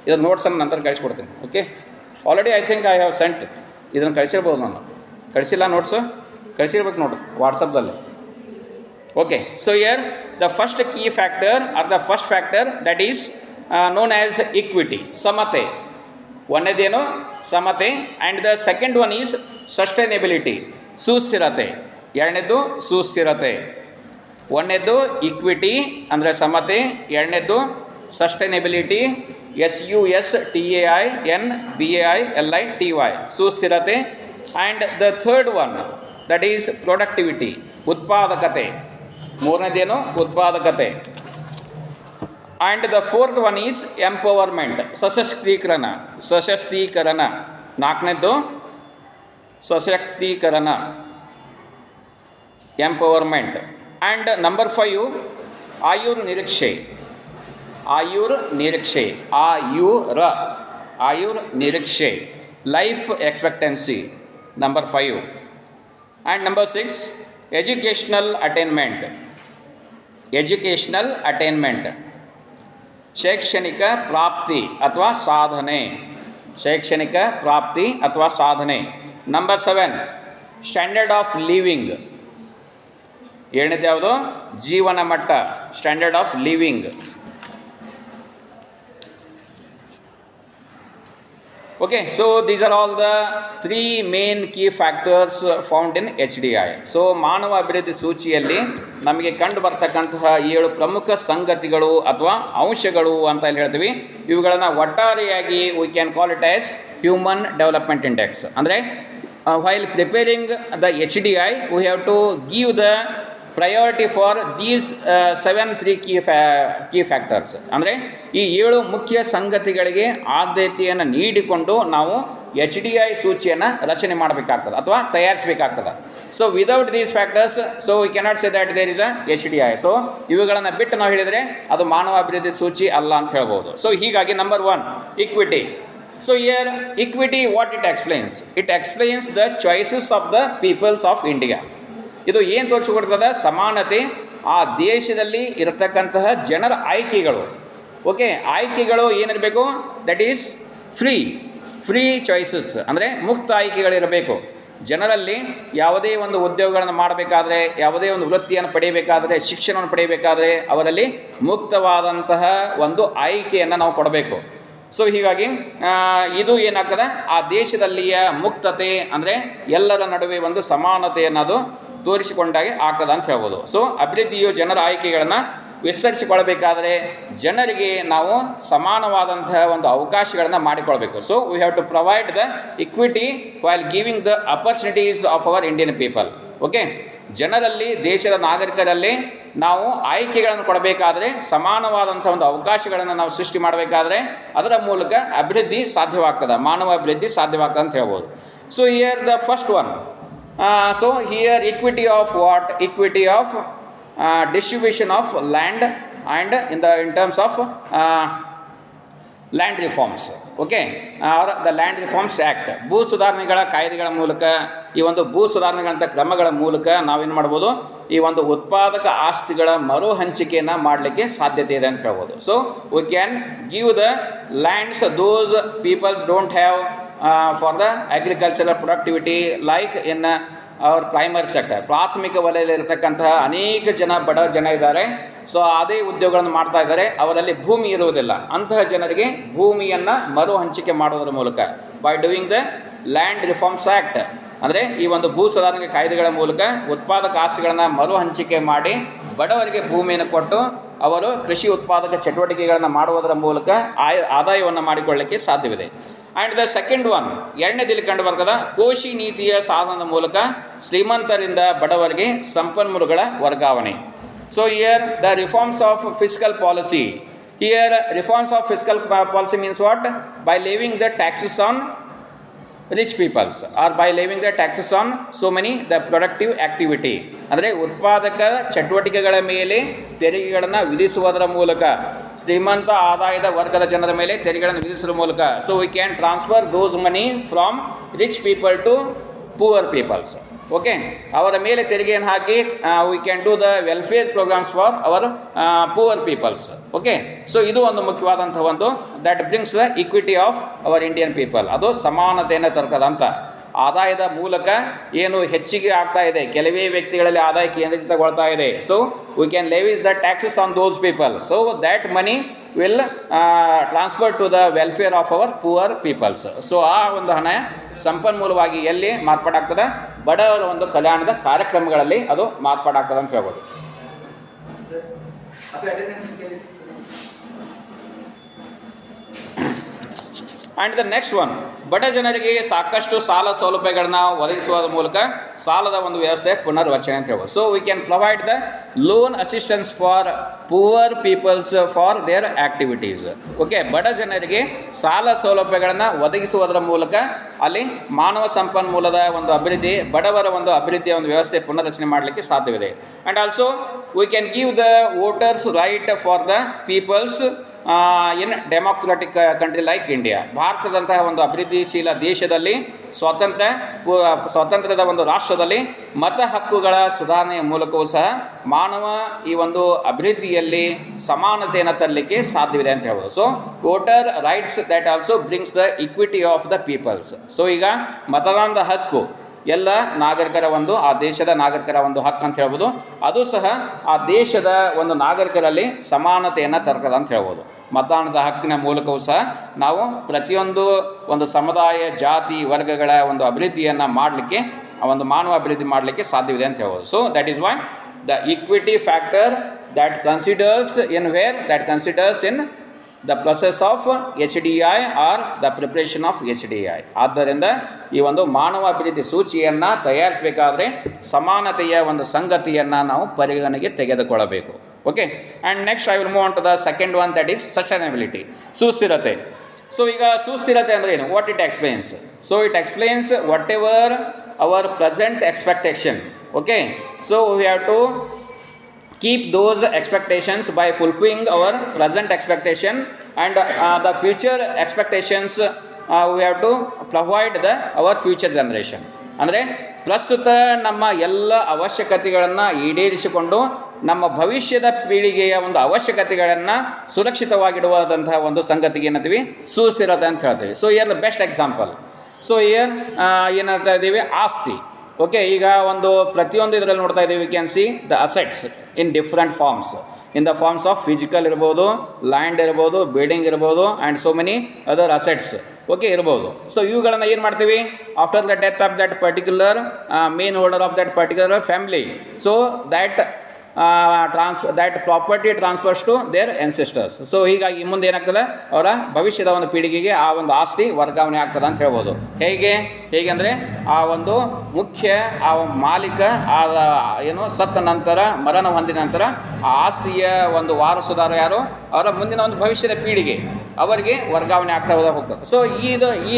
ಇದರ ನೋಟ್ಸನ್ನು ನಂತರ ಕಳಿಸ್ಕೊಡ್ತೀನಿ. Okay, already I think I have sent. ಇದನ್ನು ಕಳಿಸಿರ್ಬೋದು, ನಾನು ಕಳಿಸಿಲ್ಲ ನೋಟ್ಸು, ಕಳಿಸಿರ್ಬೇಕು ನೋಡು ವಾಟ್ಸಪ್ದಲ್ಲಿ. Okay, so here the first key factor are the first factor that is known as equity, ಸಮತೆ. ಒಂದನೇದೇನು ಸಮತೆ, and the second one is sustainability, ಸುಸ್ಥಿರತೆ. ಎರಡನೇದು ಸುಸ್ಥಿರತೆ. ಒಂದನೇದು ಈಕ್ವಿಟಿ ಅಂದರೆ ಸಮತೆ, ಎರಡನೇದು ಸಸ್ಟೈನೇಬಿಲಿಟಿ SUSTAINBAILITY ಸುಸ್ಥಿರತೆ. And the third one that is productivity, ಉತ್ಪಾದಕತೆ. ಮೂರನೇದೇನು ಉತ್ಪಾದಕತೆ. And the fourth one is empowerment, ಸಶಕ್ತೀಕರಣ. ನಾಲ್ಕನೇದು ಸಶಕ್ತೀಕರಣ, ಎಂಪವರ್ಮೆಂಟ್. ಆ್ಯಂಡ್ ನಂಬರ್ 5 ಆಯುರ್ ನಿರೀಕ್ಷೆ. ಆಯುರ್ ನಿರೀಕ್ಷೆ, life expectancy, number 5. And number 6 educational attainment, ಶೈಕ್ಷಣಿಕ ಪ್ರಾಪ್ತಿ ಅಥವಾ ಸಾಧನೆ. Number 7 standard of living. ಏಳನೇದು ಯಾವುದು, ಜೀವನ ಮಟ್ಟ, standard of living. Okay, so these are all the 3 main key factors found in HDI. So ಮಾನವ ಅಭಿವೃದ್ಧಿ ಸೂಚಿಯಲ್ಲಿ ನಮಗೆ ಕಂಡು ಬರ್ತಕ್ಕಂತಹ 7 ಪ್ರಮುಖ ಸಂಗತಿಗಳು ಅಥವಾ ಅಂಶಗಳು ಅಂತ ಇಲ್ಲಿ ಹೇಳ್ತೀವಿ. ಇವುಗಳನ್ನು ಒಟ್ಟಾರೆಯಾಗಿ we can call it as human development index. ಅಂದರೆ while preparing the HDI we have to give the priority for these 3 key factors. ಅಂದರೆ ಈ 7 ಮುಖ್ಯ ಸಂಗತಿಗಳಿಗೆ ಆದ್ಯತೆಯನ್ನು ನೀಡಿಕೊಂಡು ನಾವು HDI ಸೂಚಿಯನ್ನು ರಚನೆ ಮಾಡಬೇಕಾಗ್ತದೆ ಅಥವಾ ತಯಾರಿಸಬೇಕಾಗ್ತದೆ. So without these factors so we cannot say that there is a HDI. So ಇವುಗಳನ್ನು ಬಿಟ್ಟು ನಾವು ಹೇಳಿದರೆ ಅದು ಮಾನವ ಅಭಿವೃದ್ಧಿ ಸೂಚಿ ಅಲ್ಲ ಅಂತ ಹೇಳ್ಬೋದು. ಸೊ ಹೀಗಾಗಿ number 1 equity. So here equity, what it explains? It explains the choices of the peoples of India. ಇದು ಏನು ತೋರಿಸಿಕೊಡ್ತದೆ, ಸಮಾನತೆ, ಆ ದೇಶದಲ್ಲಿ ಇರತಕ್ಕಂತಹ ಜನರ ಆಯ್ಕೆಗಳು. ಓಕೆ, ಆಯ್ಕೆಗಳು ಏನಿರಬೇಕು, ದಟ್ ಈಸ್ ಫ್ರೀ ಚಾಯ್ಸಸ್, ಅಂದರೆ ಮುಕ್ತ ಆಯ್ಕೆಗಳಿರಬೇಕು. ಜನರಲ್ಲಿ ಯಾವುದೇ ಒಂದು ಉದ್ಯೋಗಗಳನ್ನು ಮಾಡಬೇಕಾದ್ರೆ, ಯಾವುದೇ ಒಂದು ವೃತ್ತಿಯನ್ನು ಪಡೆಯಬೇಕಾದರೆ, ಶಿಕ್ಷಣವನ್ನು ಪಡೆಯಬೇಕಾದರೆ ಅವರಲ್ಲಿ ಮುಕ್ತವಾದಂತಹ ಒಂದು ಆಯ್ಕೆಯನ್ನು ನಾವು ಕೊಡಬೇಕು. ಸೊ ಹೀಗಾಗಿ ಇದು ಏನಾಗ್ತದೆ, ಆ ದೇಶದಲ್ಲಿಯ ಮುಕ್ತತೆ ಅಂದರೆ ಎಲ್ಲರ ನಡುವೆ ಒಂದು ಸಮಾನತೆ ಅನ್ನೋದು ತೋರಿಸಿಕೊಂಡಾಗೆ ಆಗ್ತದೆ ಅಂತ ಹೇಳ್ಬೋದು. ಸೊ ಅಭಿವೃದ್ಧಿಯು ಜನರ ಆಯ್ಕೆಗಳನ್ನು ವಿಸ್ತರಿಸಿಕೊಳ್ಬೇಕಾದ್ರೆ ಜನರಿಗೆ ನಾವು ಸಮಾನವಾದಂತಹ ಒಂದು ಅವಕಾಶಗಳನ್ನು ಮಾಡಿಕೊಳ್ಬೇಕು. So we have to provide the equity while giving the opportunities of our Indian people. Okay, ಜನರಲ್ಲಿ, ದೇಶದ ನಾಗರಿಕರಲ್ಲಿ ನಾವು ಆಯ್ಕೆಗಳನ್ನು ಕೊಡಬೇಕಾದ್ರೆ, ಸಮಾನವಾದಂಥ ಒಂದು ಅವಕಾಶಗಳನ್ನು ನಾವು ಸೃಷ್ಟಿ ಮಾಡಬೇಕಾದ್ರೆ ಅದರ ಮೂಲಕ ಅಭಿವೃದ್ಧಿ ಸಾಧ್ಯವಾಗ್ತದೆ, ಮಾನವ ಅಭಿವೃದ್ಧಿ ಸಾಧ್ಯವಾಗ್ತದೆ ಅಂತ ಹೇಳ್ಬೋದು. So here the first one, so here equity of what? Equity of distribution of land and in terms of land reforms. Okay, the land reforms act, ಭೂ ಸುಧಾರಣೆಗಳ ಕಾಯ್ದೆಗಳ ಮೂಲಕ, ಈ ಒಂದು ಭೂ ಸುಧಾರಣೆಗಳಂಥ ಕ್ರಮಗಳ ಮೂಲಕ ನಾವೇನು ಮಾಡ್ಬೋದು, ಈ ಒಂದು ಉತ್ಪಾದಕ ಆಸ್ತಿಗಳ ಮರು ಹಂಚಿಕೆಯನ್ನು ಮಾಡಲಿಕ್ಕೆ ಸಾಧ್ಯತೆ ಇದೆ ಅಂತ ಹೇಳ್ಬೋದು. So we can give the lands those peoples don't have for the agricultural productivity like in ಅವ್ರ ಪ್ರೈಮರಿ ಸೆಕ್ಟರ್. ಪ್ರಾಥಮಿಕ ವಲಯದಲ್ಲಿರ್ತಕ್ಕಂತಹ ಅನೇಕ ಜನ ಬಡ ಜನ ಇದ್ದಾರೆ. ಸೊ ಅದೇ ಉದ್ಯೋಗಗಳನ್ನು ಮಾಡ್ತಾ ಇದ್ದಾರೆ, ಅವರಲ್ಲಿ ಭೂಮಿ ಇರುವುದಿಲ್ಲ. ಅಂತಹ ಜನರಿಗೆ ಭೂಮಿಯನ್ನು ಮರು ಹಂಚಿಕೆ ಮಾಡೋದ್ರ ಮೂಲಕ, by doing the land reforms act, ಅಂದರೆ ಈ ಒಂದು ಭೂ ಸುಧಾರಣೆ ಕಾಯ್ದೆಗಳ ಮೂಲಕ ಉತ್ಪಾದಕ ಆಸ್ತಿಗಳನ್ನು ಮರು ಹಂಚಿಕೆ ಮಾಡಿ ಬಡವರಿಗೆ ಭೂಮಿಯನ್ನು ಕೊಟ್ಟು ಅವರು ಕೃಷಿ ಉತ್ಪಾದಕ ಚಟುವಟಿಕೆಗಳನ್ನು ಮಾಡುವುದರ ಮೂಲಕ ಆದಾಯವನ್ನು ಮಾಡಿಕೊಳ್ಳಲಿಕ್ಕೆ ಸಾಧ್ಯವಿದೆ. ಆ್ಯಂಡ್ ದ ಸೆಕೆಂಡ್ ಒನ್, ಎರಡನೇದಲ್ಲಿ ಕಂಡು ಬರ್ತದ ಕೋಶಿ ನೀತಿಯ ಸಾಧನದ ಮೂಲಕ ಶ್ರೀಮಂತರಿಂದ ಬಡವರಿಗೆ ಸಂಪನ್ಮೂಲಗಳ ವರ್ಗಾವಣೆ. So here the reforms of fiscal policy. Here reforms of fiscal policy means what? By levying the taxes on rich peoples or by levying the taxes on so many the productive activity. ಅಂದರೆ ಉತ್ಪಾದಕ ಚಟುವಟಿಕೆಗಳ ಮೇಲೆ ತೆರಿಗೆಗಳನ್ನು ವಿಧಿಸುವುದರ ಮೂಲಕ, ಶ್ರೀಮಂತ ಆದಾಯದ ವರ್ಗದ ಜನರ ಮೇಲೆ ತೆರಿಗೆಗಳನ್ನು ವಿಧಿಸುವ ಮೂಲಕ, so we can transfer those money from rich people to poor peoples. Okay, ಅವರ ಮೇಲೆ ತೆರಿಗೆಯನ್ನು ಹಾಕಿ we can do the welfare programs for our poor peoples. Okay, so ಇದು ಒಂದು ಮುಖ್ಯವಾದಂಥ ಒಂದು that brings the equity of our Indian people. ಅದು ಸಮಾನತೆಯನ್ನು ತರ್ತದಂತ. ಆದಾಯದ ಮೂಲಕ ಏನು ಹೆಚ್ಚಿಗೆ ಆಗ್ತಾ ಇದೆ, ಕೆಲವೇ ವ್ಯಕ್ತಿಗಳಲ್ಲಿ ಆದಾಯ ಕೇಂದ್ರೀಕೃತಗೊಳ್ತಾ ಇದೆ. So we can levies the taxes on those people. So that money will transfer to the welfare of our poor peoples. So ಆ ಒಂದು ಹಣ ಸಂಪನ್ಮೂಲವಾಗಿ ಎಲ್ಲಿ ಮಾರ್ಪಾಡಾಗ್ತದೆ? ಬಡವರ ಒಂದು ಕಲ್ಯಾಣದ ಕಾರ್ಯಕ್ರಮಗಳಲ್ಲಿ ಅದು ಮಾರ್ಪಾಡಾಗ್ತದೆ ಅಂತ ಹೇಳ್ಬೋದು. ಆ್ಯಂಡ್ ದ ನೆಕ್ಸ್ಟ್ ಒನ್, ಬಡ ಜನರಿಗೆ ಸಾಕಷ್ಟು ಸಾಲ ಸೌಲಭ್ಯಗಳನ್ನ ಒದಗಿಸುವ ಮೂಲಕ ಸಾಲದ ಒಂದು ವ್ಯವಸ್ಥೆ ಪುನರ್ವಚನೆ ಅಂತ ಹೇಳ್ಬೋದು. So we can provide the loan assistance for poor peoples for their activities. Okay, ಬಡ ಜನರಿಗೆ ಸಾಲ ಸೌಲಭ್ಯಗಳನ್ನು ಒದಗಿಸುವುದರ ಮೂಲಕ ಅಲ್ಲಿ ಮಾನವ ಸಂಪನ್ಮೂಲದ ಒಂದು ಅಭಿವೃದ್ಧಿ, ಬಡವರ ಒಂದು ಅಭಿವೃದ್ಧಿಯ ಒಂದು ವ್ಯವಸ್ಥೆ ಪುನರ್ರಚನೆ ಮಾಡಲಿಕ್ಕೆ ಸಾಧ್ಯವಿದೆ. And also we can give the voters right for the peoples in democratic country like India. ಭಾರತದಂತಹ ಒಂದು ಅಭಿವೃದ್ಧಿಶೀಲ ದೇಶದಲ್ಲಿ, ಸ್ವಾತಂತ್ರ್ಯದ ಒಂದು ರಾಷ್ಟ್ರದಲ್ಲಿ ಮತ ಹಕ್ಕುಗಳ ಸುಧಾರಣೆಯ ಮೂಲಕವೂ ಸಹ ಮಾನವ ಈ ಒಂದು ಅಭಿವೃದ್ಧಿಯಲ್ಲಿ ಸಮಾನತೆಯನ್ನು ತರಲಿಕ್ಕೆ ಸಾಧ್ಯವಿದೆ ಅಂತ ಹೇಳ್ಬೋದು. So voter rights that also brings the equity of the peoples. So ಈಗ ಮತದಾನದ ಹಕ್ಕು ಎಲ್ಲ ನಾಗರಿಕರ ಒಂದು, ಆ ದೇಶದ ನಾಗರಿಕರ ಒಂದು ಹಕ್ಕು ಅಂತ ಹೇಳ್ಬೋದು. ಅದು ಸಹ ಆ ದೇಶದ ಒಂದು ನಾಗರಿಕರಲ್ಲಿ ಸಮಾನತೆಯನ್ನು ತರ್ತದೆ ಅಂತ ಹೇಳ್ಬೋದು. ಮತದಾನದ ಹಕ್ಕಿನ ಮೂಲಕವೂ ಸಹ ನಾವು ಪ್ರತಿಯೊಂದು ಒಂದು ಸಮುದಾಯ, ಜಾತಿ, ವರ್ಗಗಳ ಒಂದು ಅಭಿವೃದ್ಧಿಯನ್ನು ಮಾಡಲಿಕ್ಕೆ, ಆ ಒಂದು ಮಾನವ ಅಭಿವೃದ್ಧಿ ಮಾಡಲಿಕ್ಕೆ ಸಾಧ್ಯವಿದೆ ಅಂತ ಹೇಳ್ಬೋದು. So that is why the equity factor that considers in where that considers in the process of HDI are the preparation of HDI. ಆದ್ದರಿಂದ ಈ ಒಂದು ಮಾನವ ಅಭಿವೃದ್ಧಿ ಸೂಚಿಯನ್ನು ತಯಾರಿಸಬೇಕಾದ್ರೆ ಸಮಾನತೆಯ ಒಂದು ಸಂಗತಿಯನ್ನು ನಾವು ಪರಿಗಣನೆಗೆ ತೆಗೆದುಕೊಳ್ಳಬೇಕು. Okay, and next I will move on to the second one, that is sustainability, ಸುಸ್ಥಿರತೆ. ಸೊ ಈಗ ಸುಸ್ಥಿರತೆ ಅಂದರೆ ಏನು? What it explains? So it explains whatever our present expectation. Okay, so we have to keep those expectations by fulfilling our present expectation and the future expectations we have to provide our future generation. ಅಂದರೆ ಪ್ರಸ್ತುತ ನಮ್ಮ ಎಲ್ಲ ಅವಶ್ಯಕತೆಗಳನ್ನು ಈಡೇರಿಸಿಕೊಂಡು ನಮ್ಮ ಭವಿಷ್ಯದ ಪೀಳಿಗೆಯ ಒಂದು ಅವಶ್ಯಕತೆಗಳನ್ನು ಸುರಕ್ಷಿತವಾಗಿಡುವಂತಹ ಒಂದು ಸಂಗತಿಗೆ ಏನಂತೀವಿ? ಸುಸ್ಥಿರತೆ ಅಂತ ಹೇಳ್ತೀವಿ. So here the best example. So here ಏನಂತ ಇದ್ದೀವಿ? ಆಸ್ತಿ. ಓಕೆ, ಈಗ ಒಂದು ಪ್ರತಿಯೊಂದು ಇದರಲ್ಲಿ ನೋಡ್ತಾ ಇದ್ದೀವಿ, we can see the assets in different forms. In the forms of physical ಇರ್ಬೋದು, ಲ್ಯಾಂಡ್ ಇರ್ಬೋದು, ಬಿಲ್ಡಿಂಗ್ ಇರ್ಬೋದು, and so many other assets okay ಇರ್ಬೋದು. ಸೊ ಇವುಗಳನ್ನು ಏನು ಮಾಡ್ತೀವಿ after the death of that particular main holder of that particular family. So that property transfers to their ancestors. So ಹೀಗಾಗಿ ಮುಂದೆ ಏನಾಗ್ತದೆ ಅವರ ಭವಿಷ್ಯದ ಒಂದು ಪೀಳಿಗೆಗೆ ಆ ಒಂದು ಆಸ್ತಿ ವರ್ಗಾವಣೆ ಆಗ್ತದೆ ಅಂತ ಹೇಳ್ಬೋದು. ಹೇಗೆ ಅಂದರೆ ಆ ಒಂದು ಮುಖ್ಯ ಆ ಮಾಲೀಕ ಏನು ಸತ್ತ ನಂತರ ಮರಣ ಹೊಂದಿದ ನಂತರ ಆ ಆಸ್ತಿಯ ಒಂದು ವಾರಸುದಾರ ಯಾರು ಅವರ ಮುಂದಿನ ಒಂದು ಭವಿಷ್ಯದ ಪೀಳಿಗೆ ಅವರಿಗೆ ವರ್ಗಾವಣೆ ಆಗ್ತಾ ಹೋಗ್ತದೆ. ಸೊ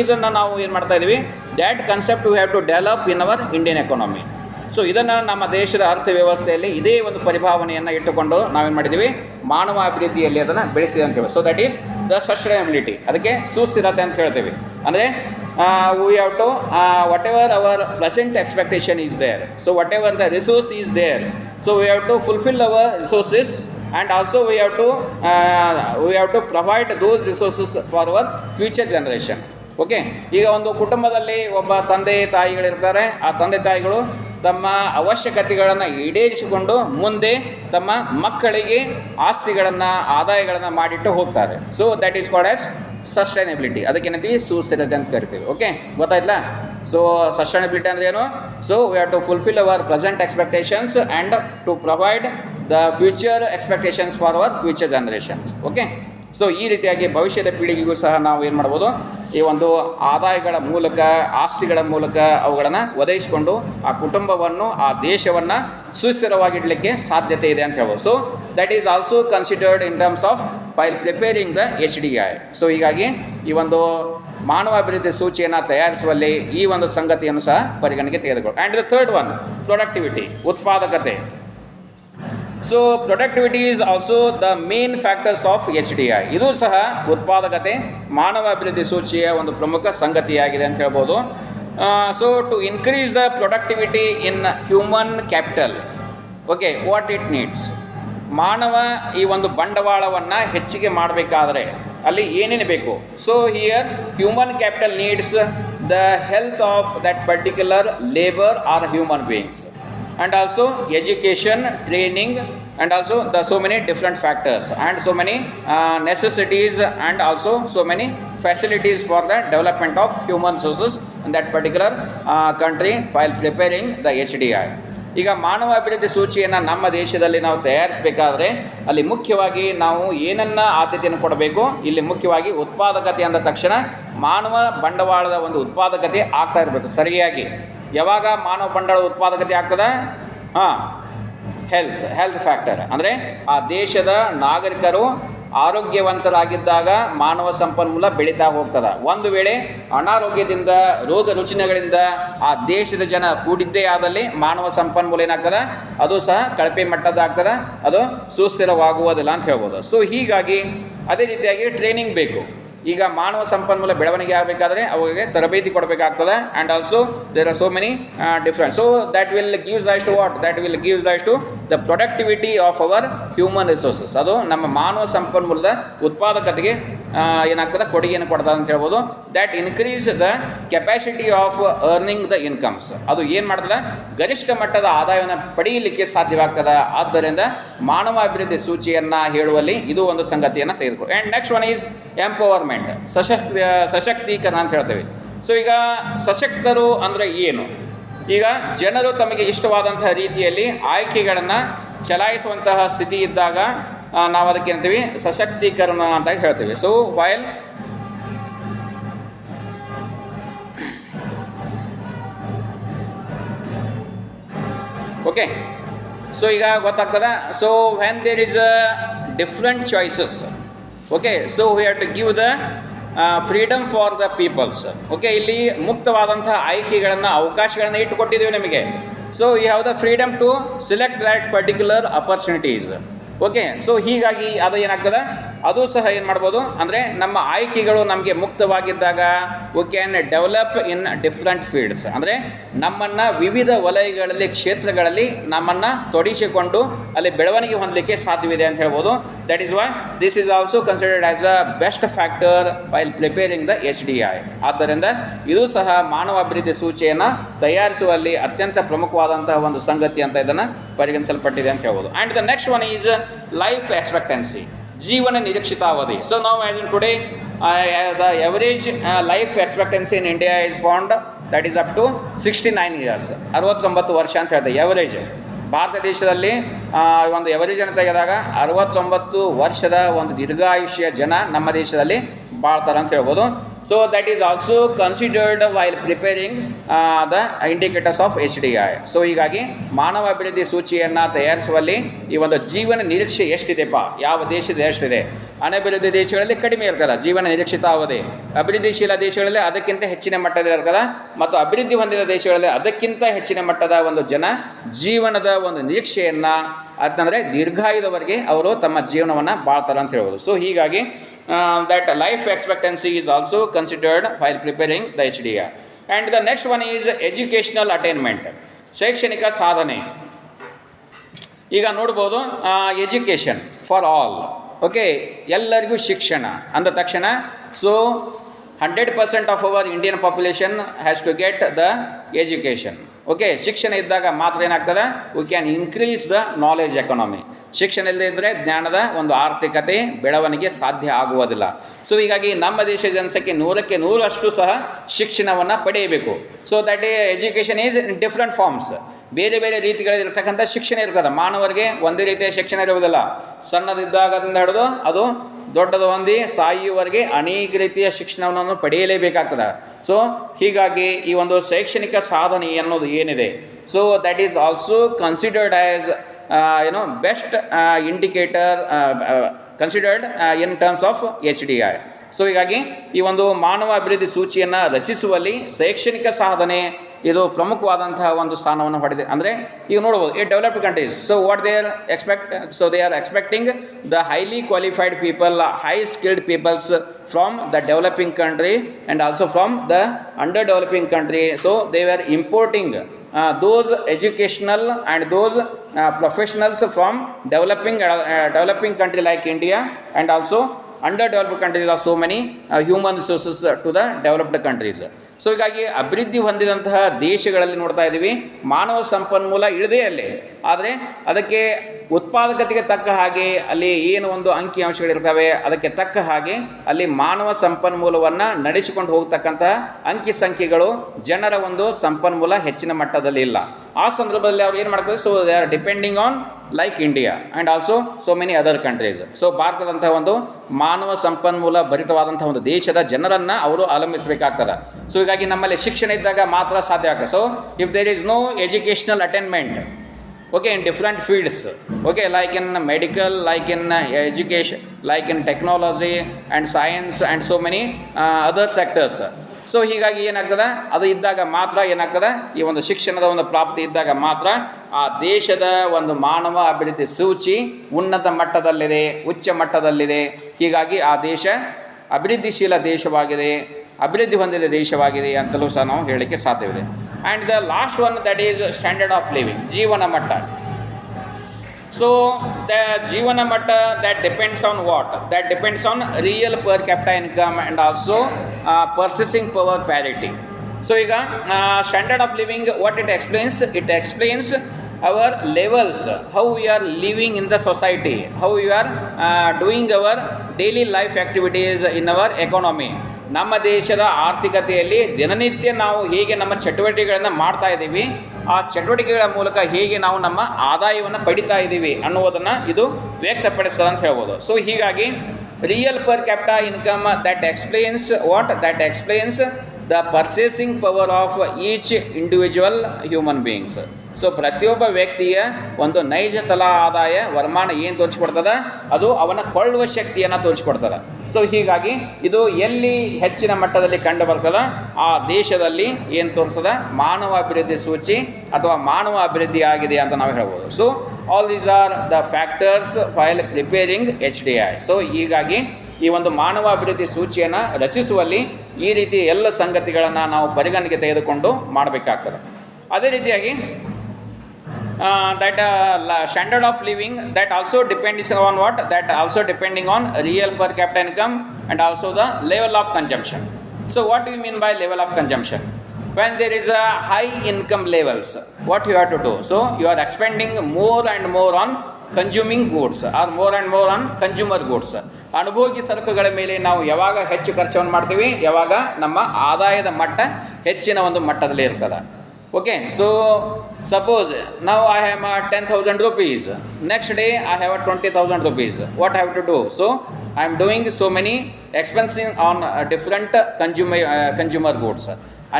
ಇದನ್ನು ನಾವು ಏನು ಮಾಡ್ತಾ ಇದ್ದೀವಿ, that concept we have to develop in our Indian economy. So ಇದನ್ನು ನಮ್ಮ ದೇಶದ ಅರ್ಥವ್ಯವಸ್ಥೆಯಲ್ಲಿ ಇದೇ ಒಂದು ಪರಿಭಾವನೆಯನ್ನು ಇಟ್ಟುಕೊಂಡು ನಾವೇನು ಮಾಡಿದ್ದೀವಿ, ಮಾನವ ಅಭಿವೃದ್ಧಿಯಲ್ಲಿ ಅದನ್ನು ಬೆಳೆಸಿದೆ ಅಂತೇಳಿ. So that is the sustainability, ಅದಕ್ಕೆ ಸುಸ್ಥಿರತೆ ಅಂತ ಹೇಳ್ತೀವಿ. ಅಂದರೆ we have to whatever our present expectation is there, so whatever the resource is there, so we have to fulfill our resources, and also we have to provide those resources for our future generation. Okay, ಈಗ ಒಂದು ಕುಟುಂಬದಲ್ಲಿ ಒಬ್ಬ ತಂದೆ ತಾಯಿಗಳಿರ್ತಾರೆ. ಆ ತಂದೆ ತಾಯಿಗಳು ತಮ್ಮ ಅವಶ್ಯಕತೆಗಳನ್ನು ಈಡೇರಿಸಿಕೊಂಡು ಮುಂದೆ ತಮ್ಮ ಮಕ್ಕಳಿಗೆ ಆಸ್ತಿಗಳನ್ನು ಆದಾಯಗಳನ್ನು ಮಾಡಿಟ್ಟು ಹೋಗ್ತಾರೆ. So that is called as sustainability. ಅದಕ್ಕೇನಂತೀವಿ ಸುಸ್ಥಿರತೆ ಅಂತ ಕರಿತೀವಿ. ಓಕೆ, ಗೊತ್ತಾಯ್ತಲ್ಲ? ಸೊ ಸಸ್ಟೈನಬಿಲಿಟಿ ಅಂದರೆ ಏನು? So we have to fulfil our present expectations and to provide the future expectations for our future generations. Okay, so ಈ ರೀತಿಯಾಗಿ ಭವಿಷ್ಯದ ಪೀಳಿಗೆಗೂ ಸಹ ನಾವು ಏನು ಮಾಡ್ಬೋದು, ಈ ಒಂದು ಆದಾಯಗಳ ಮೂಲಕ ಆಸ್ತಿಗಳ ಮೂಲಕ ಅವುಗಳನ್ನು ಒದಗಿಸಿಕೊಂಡು ಆ ಕುಟುಂಬವನ್ನು ಆ ದೇಶವನ್ನು ಸುಸ್ಥಿರವಾಗಿಡಲಿಕ್ಕೆ ಸಾಧ್ಯತೆ ಇದೆ ಅಂತ ಹೇಳ್ಬೋದು. So that is also considered in terms of by preparing the HDI. So ಹೀಗಾಗಿ ಈ ಒಂದು ಮಾನವ ಅಭಿವೃದ್ಧಿ ಸೂಚಿಯನ್ನು ತಯಾರಿಸುವಲ್ಲಿ ಈ ಒಂದು ಸಂಗತಿಯನ್ನು ಸಹ ಪರಿಗಣನೆಗೆ ತೆಗೆದುಕೊಳ್ಳಿ. And the third one, productivity, ಉತ್ಪಾದಕತೆ. So productivity is also the main factors of HDI. ಇದು ಸಹ ಉತ್ಪಾದಕತೆ ಮಾನವ ಅಭಿವೃದ್ಧಿ ಸೂಚಿಯ ಒಂದು ಪ್ರಮುಖ ಸಂಗತಿಯಾಗಿದೆ ಅಂತ ಹೇಳ್ಬೋದು. So to increase the productivity in human capital, okay, what it needs, ಮಾನವ ಈ ಒಂದು ಬಂಡವಾಳವನ್ನು ಹೆಚ್ಚಿಗೆ ಮಾಡಬೇಕಾದ್ರೆ ಅಲ್ಲಿ ಏನೇನು ಬೇಕು. So here human capital needs the health of that particular labour or human beings, and also education, training, and also the so many different factors and so many necessities and also so many facilities for the development of human resources in that particular country while preparing the HDI. ಈಗ ಮಾನವ ಅಭಿವೃದ್ಧಿ ಸೂಚಿಯನ್ನು ನಮ್ಮ ದೇಶದಲ್ಲಿ ನಾವು ತಯಾರಿಸಬೇಕಾದ್ರೆ ಅಲ್ಲಿ ಮುಖ್ಯವಾಗಿ ನಾವು ಏನನ್ನು ಆದ್ಯತೆಯನ್ನು ಕೊಡಬೇಕು, ಇಲ್ಲಿ ಮುಖ್ಯವಾಗಿ ಉತ್ಪಾದಕತೆ ಅಂದ ತಕ್ಷಣ ಮಾನವ ಬಂಡವಾಳದ ಒಂದು ಉತ್ಪಾದಕತೆ ಆಗ್ತಾ ಇರಬೇಕು ಸರಿಯಾಗಿ. ಯಾವಾಗ ಮಾನವ ಬಂಡವಾಳ ಉತ್ಪಾದಕತೆ ಆಗ್ತದೆ? ಹೆಲ್ತ್ ಫ್ಯಾಕ್ಟರ್ ಅಂದರೆ ಆ ದೇಶದ ನಾಗರಿಕರು ಆರೋಗ್ಯವಂತರಾಗಿದ್ದಾಗ ಮಾನವ ಸಂಪನ್ಮೂಲ ಬೆಳೀತಾ ಹೋಗ್ತದೆ. ಒಂದು ವೇಳೆ ಅನಾರೋಗ್ಯದಿಂದ ರೋಗ ರುಜಿನಗಳಿಂದ ಆ ದೇಶದ ಜನ ಕೂಡಿದ್ದೇ ಆದಲ್ಲಿ ಮಾನವ ಸಂಪನ್ಮೂಲ ಏನಾಗ್ತದೆ, ಅದು ಸಹ ಕಳಪೆ ಮಟ್ಟದಾಗ್ತದೆ, ಅದು ಸುಸ್ಥಿರವಾಗುವುದಿಲ್ಲ ಅಂತ ಹೇಳ್ಬೋದು. ಸೊ ಹೀಗಾಗಿ ಅದೇ ರೀತಿಯಾಗಿ ಟ್ರೈನಿಂಗ್ ಬೇಕು. ಈಗ ಮಾನವ ಸಂಪನ್ಮೂಲ ಬೆಳವಣಿಗೆ ಆಗಬೇಕಾದ್ರೆ ಅವುಗಳಿಗೆ ತರಬೇತಿ ಕೊಡಬೇಕಾಗ್ತದೆ. And also there are so many different. So that will gives rise to what, that will gives rise to the productivity of our human resources. ಅದು ನಮ್ಮ ಮಾನವ ಸಂಪನ್ಮೂಲದ ಉತ್ಪಾದಕತೆಗೆ ಏನಾಗ್ತದೆ, ಕೊಡುಗೆಯನ್ನು ಕೊಡ್ತದೆ ಅಂತ ಹೇಳ್ಬೋದು. That increase the capacity of earning the incomes. ಅದು ಏನು ಮಾಡ್ತದೆ, ಗರಿಷ್ಠ ಮಟ್ಟದ ಆದಾಯವನ್ನು ಪಡೆಯಲಿಕ್ಕೆ ಸಾಧ್ಯವಾಗ್ತದೆ. ಆದ್ದರಿಂದ ಮಾನವ ಅಭಿವೃದ್ಧಿ ಸೂಚಿಯನ್ನು ಹೇಳುವಲ್ಲಿ ಇದು ಒಂದು ಸಂಗತಿಯನ್ನು ತೆಗೆದುಕೊಳ್ಳಿ. And next one is empowerment, ಸಶಕ್ತೀಕರಣ ಅಂತ ಹೇಳ್ತೇವೆ. ಸೊ ಈಗ ಸಶಕ್ತರು ಅಂದರೆ ಏನು? ಈಗ ಜನರು ತಮಗೆ ಇಷ್ಟವಾದಂತಹ ರೀತಿಯಲ್ಲಿ ಆಯ್ಕೆಗಳನ್ನು ಚಲಾಯಿಸುವಂತಹ ಸ್ಥಿತಿ ಇದ್ದಾಗ ನಾವು ಅದಕ್ಕೆ ಅಂತೀವಿ ಸಶಕ್ತೀಕರಣ ಅಂತ ಹೇಳ್ತೀವಿ. ಸೊ ವೈಲ್ ಓಕೆ, ಸೊ ಈಗ ಗೊತ್ತಾಗ್ತದೆ. So when there is a different choices, okay, so we have to give the freedom for the peoples. Okay, ಇಲ್ಲಿ ಮುಕ್ತವಾದಂತಹ ಆಯ್ಕೆಗಳನ್ನು ಅವಕಾಶಗಳನ್ನು ಇಟ್ಟುಕೊಟ್ಟಿದ್ದೀವಿ ನಿಮಗೆ. So you have the freedom to select that particular opportunities. Okay, so ಹೀಗಾಗಿ ಅದು ಏನಾಗ್ತದೆ, ಅದು ಸಹ ಏನು ಮಾಡ್ಬೋದು ಅಂದರೆ ನಮ್ಮ ಆಯ್ಕೆಗಳು ನಮಗೆ ಮುಕ್ತವಾಗಿದ್ದಾಗ we can develop in different fields, ಅಂದರೆ ನಮ್ಮನ್ನು ವಿವಿಧ ವಲಯಗಳಲ್ಲಿ ಕ್ಷೇತ್ರಗಳಲ್ಲಿ ನಮ್ಮನ್ನು ತೊಡಗಿಸಿಕೊಂಡು ಅಲ್ಲಿ ಬೆಳವಣಿಗೆ ಹೊಂದಲಿಕ್ಕೆ ಸಾಧ್ಯವಿದೆ ಅಂತ ಹೇಳ್ಬೋದು. That is why this is also considered as a best factor while preparing the HDI. ಆದ್ದರಿಂದ ಇದು ಸಹ ಮಾನವ ಅಭಿವೃದ್ಧಿ ಸೂಚಿಯನ್ನು ತಯಾರಿಸುವಲ್ಲಿ ಅತ್ಯಂತ ಪ್ರಮುಖವಾದಂತಹ ಒಂದು ಸಂಗತಿ ಅಂತ ಇದನ್ನು ಪರಿಗಣಿಸಲ್ಪಟ್ಟಿದೆ ಅಂತ ಹೇಳ್ಬೋದು. And the next one is life expectancy, ಜೀವನ ನಿರೀಕ್ಷಿತಾವಧಿ. ಸೊ ನಾವು as in today the average life expectancy in India is found that is up to 69 years, 69 ವರ್ಷ ಅಂತ ಹೇಳ್ತಾರೆ ಎವರೇಜ್. ಭಾರತ ದೇಶದಲ್ಲಿ ಒಂದು ಎವರೇಜ್ ಅನ್ನು ತೆಗೆದಾಗ 69 ವರ್ಷದ ಒಂದು ದೀರ್ಘಾಯುಷ್ಯ ಜನ ನಮ್ಮ ದೇಶದಲ್ಲಿ ಬಾಳ್ತಾರೆ ಅಂತ ಹೇಳ್ಬೋದು. So that is also considered while preparing the indicators of HDI. So ಹೀಗಾಗಿ ಮಾನವ ಅಭಿವೃದ್ಧಿ ಸೂಚಿಯನ್ನು ತಯಾರಿಸುವಲ್ಲಿ ಈ ಒಂದು ಜೀವನ ನಿರೀಕ್ಷೆ ಎಷ್ಟಿದೆಪ್ಪ, ಯಾವ ದೇಶದ ಎಷ್ಟಿದೆ. ಅನಭಿವೃದ್ಧಿ ದೇಶಗಳಲ್ಲಿ ಕಡಿಮೆ ಇರ್ತದೆ ಜೀವನ ನಿರೀಕ್ಷಿತ ಅವಧಿ, ಅಭಿವೃದ್ಧಿಶೀಲ ದೇಶಗಳಲ್ಲಿ ಅದಕ್ಕಿಂತ ಹೆಚ್ಚಿನ ಮಟ್ಟದ ಇರ್ತದೆ, ಮತ್ತು ಅಭಿವೃದ್ಧಿ ಹೊಂದಿದ ದೇಶಗಳಲ್ಲಿ ಅದಕ್ಕಿಂತ ಹೆಚ್ಚಿನ ಮಟ್ಟದ ಒಂದು ಜನ ಜೀವನದ ಒಂದು ನಿರೀಕ್ಷೆಯನ್ನು ಅಂತಂದರೆ ದೀರ್ಘಾಯುದವರೆಗೆ ಅವರು ತಮ್ಮ ಜೀವನವನ್ನು ಬಾಳ್ತಾರೆ ಅಂತ ಹೇಳ್ಬೋದು. ಸೊ ಹೀಗಾಗಿ that life expectancy is also considered while preparing the HDI. And the next one is educational attainment, ಶೈಕ್ಷಣಿಕ ಸಾಧನೆ. ಈಗ ನೋಡ್ಬೋದು ಎಜುಕೇಷನ್ ಫಾರ್ ಆಲ್, ಓಕೆ, ಎಲ್ಲರಿಗೂ ಶಿಕ್ಷಣ ಅಂದ ತಕ್ಷಣ so 100% of our Indian population has to get the education. Okay, ಶಿಕ್ಷಣ ಇದ್ದಾಗ ಮಾತ್ರ ಏನಾಗ್ತದೆ, we can increase the knowledge economy. ಶಿಕ್ಷಣ ಇಲ್ಲದಿದ್ದರೆ ಜ್ಞಾನದ ಒಂದು ಆರ್ಥಿಕತೆ ಬೆಳವಣಿಗೆ ಸಾಧ್ಯ ಆಗುವುದಿಲ್ಲ. ಸೊ ಹೀಗಾಗಿ ನಮ್ಮ ದೇಶದ ಜನಸಂಖ್ಯೆ 100ಕ್ಕೆ 100% ಸಹ ಶಿಕ್ಷಣವನ್ನು ಪಡೆಯಬೇಕು. So that education is in different forms, ಬೇರೆ ಬೇರೆ ರೀತಿಗಳಿರ್ತಕ್ಕಂಥ ಶಿಕ್ಷಣ ಇರ್ತದೆ. ಮಾನವರಿಗೆ ಒಂದೇ ರೀತಿಯ ಶಿಕ್ಷಣ ಇರುವುದಿಲ್ಲ. ಸಣ್ಣದಿದ್ದಾಗದಿಂದ ಹಿಡಿದು ಅದು ದೊಡ್ಡದು ಹೊಂದಿ ಸಾಯುವವರೆಗೆ ಅನೇಕ ರೀತಿಯ ಶಿಕ್ಷಣವನ್ನು ಪಡೆಯಲೇಬೇಕಾಗ್ತದೆ. ಸೊ ಹೀಗಾಗಿ ಈ ಒಂದು ಶೈಕ್ಷಣಿಕ ಸಾಧನೆ ಅನ್ನೋದು ಏನಿದೆ, so that is also considered as best indicator considered in terms of HDI. So ಹೀಗಾಗಿ ಈ ಒಂದು ಮಾನವ ಅಭಿವೃದ್ಧಿ ಸೂಚಿಯನ್ನು ರಚಿಸುವಲ್ಲಿ ಶೈಕ್ಷಣಿಕ ಸಾಧನೆ ಇದು ಪ್ರಮುಖವಾದಂತಹ ಒಂದು ಸ್ಥಾನವನ್ನು ಹೊಡೆದಿದೆ. ಅಂದರೆ ಈಗ ನೋಡ್ಬೋದು ಈ developed countries, so what they are they are expecting the highly qualified people, high skilled peoples from the developing country and also from the under developing country. So they are importing those educational and those professionals from developing country like India, and also underdeveloped countries are so many human resources to the developed countries. So ಹೀಗಾಗಿ ಅಭಿವೃದ್ಧಿ ಹೊಂದಿದಂತಹ ದೇಶಗಳಲ್ಲಿ ನೋಡ್ತಾ ಇದ್ದೀವಿ ಮಾನವ ಸಂಪನ್ಮೂಲ ಇಳಿದೇ ಅಲ್ಲೇ, ಆದರೆ ಅದಕ್ಕೆ ಉತ್ಪಾದಕತೆಗೆ ತಕ್ಕ ಹಾಗೆ ಅಲ್ಲಿ ಏನು ಒಂದು ಅಂಕಿಅಂಶಗಳಿರ್ತವೆ ಅದಕ್ಕೆ ತಕ್ಕ ಹಾಗೆ ಅಲ್ಲಿ ಮಾನವ ಸಂಪನ್ಮೂಲವನ್ನು ನಡೆಸಿಕೊಂಡು ಹೋಗ್ತಕ್ಕಂತಹ ಅಂಕಿ ಸಂಖ್ಯೆಗಳು ಜನರ ಒಂದು ಸಂಪನ್ಮೂಲ ಹೆಚ್ಚಿನ ಮಟ್ಟದಲ್ಲಿ ಇಲ್ಲ. ಆ ಸಂದರ್ಭದಲ್ಲಿ ಅವ್ರು ಏನು ಮಾಡ್ತಾರೆ, so they R depending on like India and also so many other countries. So ಭಾರತದಂತಹ ಒಂದು ಮಾನವ ಸಂಪನ್ಮೂಲ ಭರಿತವಾದಂಥ ಒಂದು ದೇಶದ ಜನರನ್ನು ಅವರು ಅವಲಂಬಿಸಬೇಕಾಗ್ತದೆ. ಸೊ ಹೀಗಾಗಿ ನಮ್ಮಲ್ಲಿ ಶಿಕ್ಷಣ ಇದ್ದಾಗ ಮಾತ್ರ ಸಾಧ್ಯ ಆಗ್ತದೆ. So if there is no educational attainment, okay, in different fields, okay, like in medical, like in education, like in technology and science and so many other sectors. So ಹೀಗಾಗಿ ಏನಾಗ್ತದೆ, ಅದು ಇದ್ದಾಗ ಮಾತ್ರ ಏನಾಗ್ತದೆ, ಈ ಒಂದು ಶಿಕ್ಷಣದ ಒಂದು ಪ್ರಾಪ್ತಿ ಇದ್ದಾಗ ಮಾತ್ರ ಆ ದೇಶದ ಒಂದು ಮಾನವ ಅಭಿವೃದ್ಧಿ ಸೂಚಿ ಉನ್ನತ ಮಟ್ಟದಲ್ಲಿದೆ, ಉಚ್ಚ ಮಟ್ಟದಲ್ಲಿದೆ. ಹೀಗಾಗಿ ಆ ದೇಶ ಅಭಿವೃದ್ಧಿಶೀಲ ದೇಶವಾಗಿದೆ, ಅಭಿವೃದ್ಧಿ ಹೊಂದಿದ ದೇಶವಾಗಿದೆ ಅಂತಲೂ ಸಹ ನಾವು ಹೇಳಲಿಕ್ಕೆ ಸಾಧ್ಯವಿದೆ. And the last one that is standard of living, ಜೀವನ ಮಟ್ಟ. ಸೊ ದ ಜೀವನ ಮಟ್ಟ that depends on what? That depends on real per capita income and also purchasing power parity. So ಈಗ standard of living what it explains? It explains our levels, how we are living in the society, how we are doing our daily life activities in our economy. ನಮ್ಮ ದೇಶದ ಆರ್ಥಿಕತೆಯಲ್ಲಿ ದಿನನಿತ್ಯ ನಾವು ಹೇಗೆ ನಮ್ಮ ಚಟುವಟಿಕೆಗಳನ್ನು ಮಾಡ್ತಾ ಇದ್ದೀವಿ, ಆ ಚಟುವಟಿಕೆಗಳ ಮೂಲಕ ಹೇಗೆ ನಾವು ನಮ್ಮ ಆದಾಯವನ್ನು ಪಡಿತಾ ಇದ್ದೀವಿ ಅನ್ನುವುದನ್ನು ಇದು ವ್ಯಕ್ತಪಡಿಸ್ತದೆ ಅಂತ ಹೇಳ್ಬೋದು. ಸೊ ಹೀಗಾಗಿ real per capita income that explains what? That explains the purchasing power of each individual human beings. So ಪ್ರತಿಯೊಬ್ಬ ವ್ಯಕ್ತಿಯ ಒಂದು ನೈಜ ತಲಾ ಆದಾಯ ವರಮಾನ ಏನು ತೋರಿಸ್ಕೊಡ್ತದೆ, ಅದು ಅವನ ಕೊಳ್ಳುವ ಶಕ್ತಿಯನ್ನು ತೋರಿಸ್ಕೊಡ್ತದೆ. ಸೊ ಹೀಗಾಗಿ ಇದು ಎಲ್ಲಿ ಹೆಚ್ಚಿನ ಮಟ್ಟದಲ್ಲಿ ಕಂಡು ಬರ್ತದೆ, ಆ ದೇಶದಲ್ಲಿ ಏನು ತೋರಿಸ್ತದೆ, ಮಾನವ ಅಭಿವೃದ್ಧಿ ಸೂಚಿ ಅಥವಾ ಮಾನವ ಅಭಿವೃದ್ಧಿ ಆಗಿದೆ ಅಂತ ನಾವು ಹೇಳ್ಬೋದು. So all these R the factors while preparing HDI. So ಹೀಗಾಗಿ ಈ ಒಂದು ಮಾನವ ಅಭಿವೃದ್ಧಿ ಸೂಚಿಯನ್ನು ರಚಿಸುವಲ್ಲಿ ಈ ರೀತಿ ಎಲ್ಲ ಸಂಗತಿಗಳನ್ನು ನಾವು ಪರಿಗಣನೆಗೆ ತೆಗೆದುಕೊಂಡು ಮಾಡಬೇಕಾಗ್ತದೆ. ಅದೇ ರೀತಿಯಾಗಿ that standard of living, that also depends on what, that also depending on real per capita income and also the level of consumption. So what do you mean by level of consumption? When there is a high income levels, what you have to do? So you are expending more and more on consuming goods or more and more on consumer goods. ಅನುಭೋಗಿ ಸರಕುಗಳ ಮೇಲೆ ನಾವು ಯಾವಾಗ ಹೆಚ್ಚು ಖರ್ಚವನ್ನು ಮಾಡ್ತೀವಿ, ಯಾವಾಗ ನಮ್ಮ ಆದಾಯದ ಮಟ್ಟ ಹೆಚ್ಚಿನ ಒಂದು ಮಟ್ಟದಲ್ಲಿ ಇರ್ತದೆ. Okay, so suppose now I have 10,000 rupees, next day I have 20,000 rupees. What I have to do? So I am doing so many expenses on different consumer goods.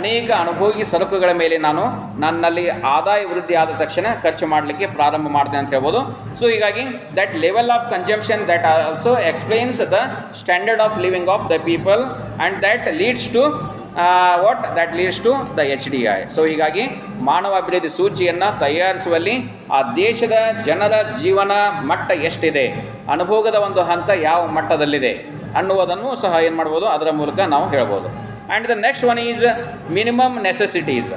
ಅನೇಕ ಅನುಭೋಗಿ ಸರಕುಗಳ ಮೇಲೆ ನಾನು ನನ್ನಲ್ಲಿ ಆದಾಯ ವೃದ್ಧಿ ಆದ ತಕ್ಷಣ ಖರ್ಚು ಮಾಡಲಿಕ್ಕೆ ಪ್ರಾರಂಭ ಮಾಡ್ತೇನೆ ಅಂತ ಹೇಳ್ಬೋದು. ಸೊ ಹೀಗಾಗಿ that level of consumption that also explains the standard of living of the people and that leads to that leads to the HDI. So ಹೀಗಾಗಿ ಮಾನವ ಅಭಿವೃದ್ಧಿ ಸೂಚಿಯನ್ನು ತಯಾರಿಸುವಲ್ಲಿ ಆ ದೇಶದ ಜನರ ಜೀವನ ಮಟ್ಟ ಎಷ್ಟಿದೆ, ಅನುಭೋಗದ ಒಂದು ಹಂತ ಯಾವ ಮಟ್ಟದಲ್ಲಿದೆ ಅನ್ನುವುದನ್ನು ಸಹ ಏನು ಮಾಡ್ಬೋದು, ಅದರ ಮೂಲಕ ನಾವು ಹೇಳ್ಬೋದು. And the next one is minimum necessities,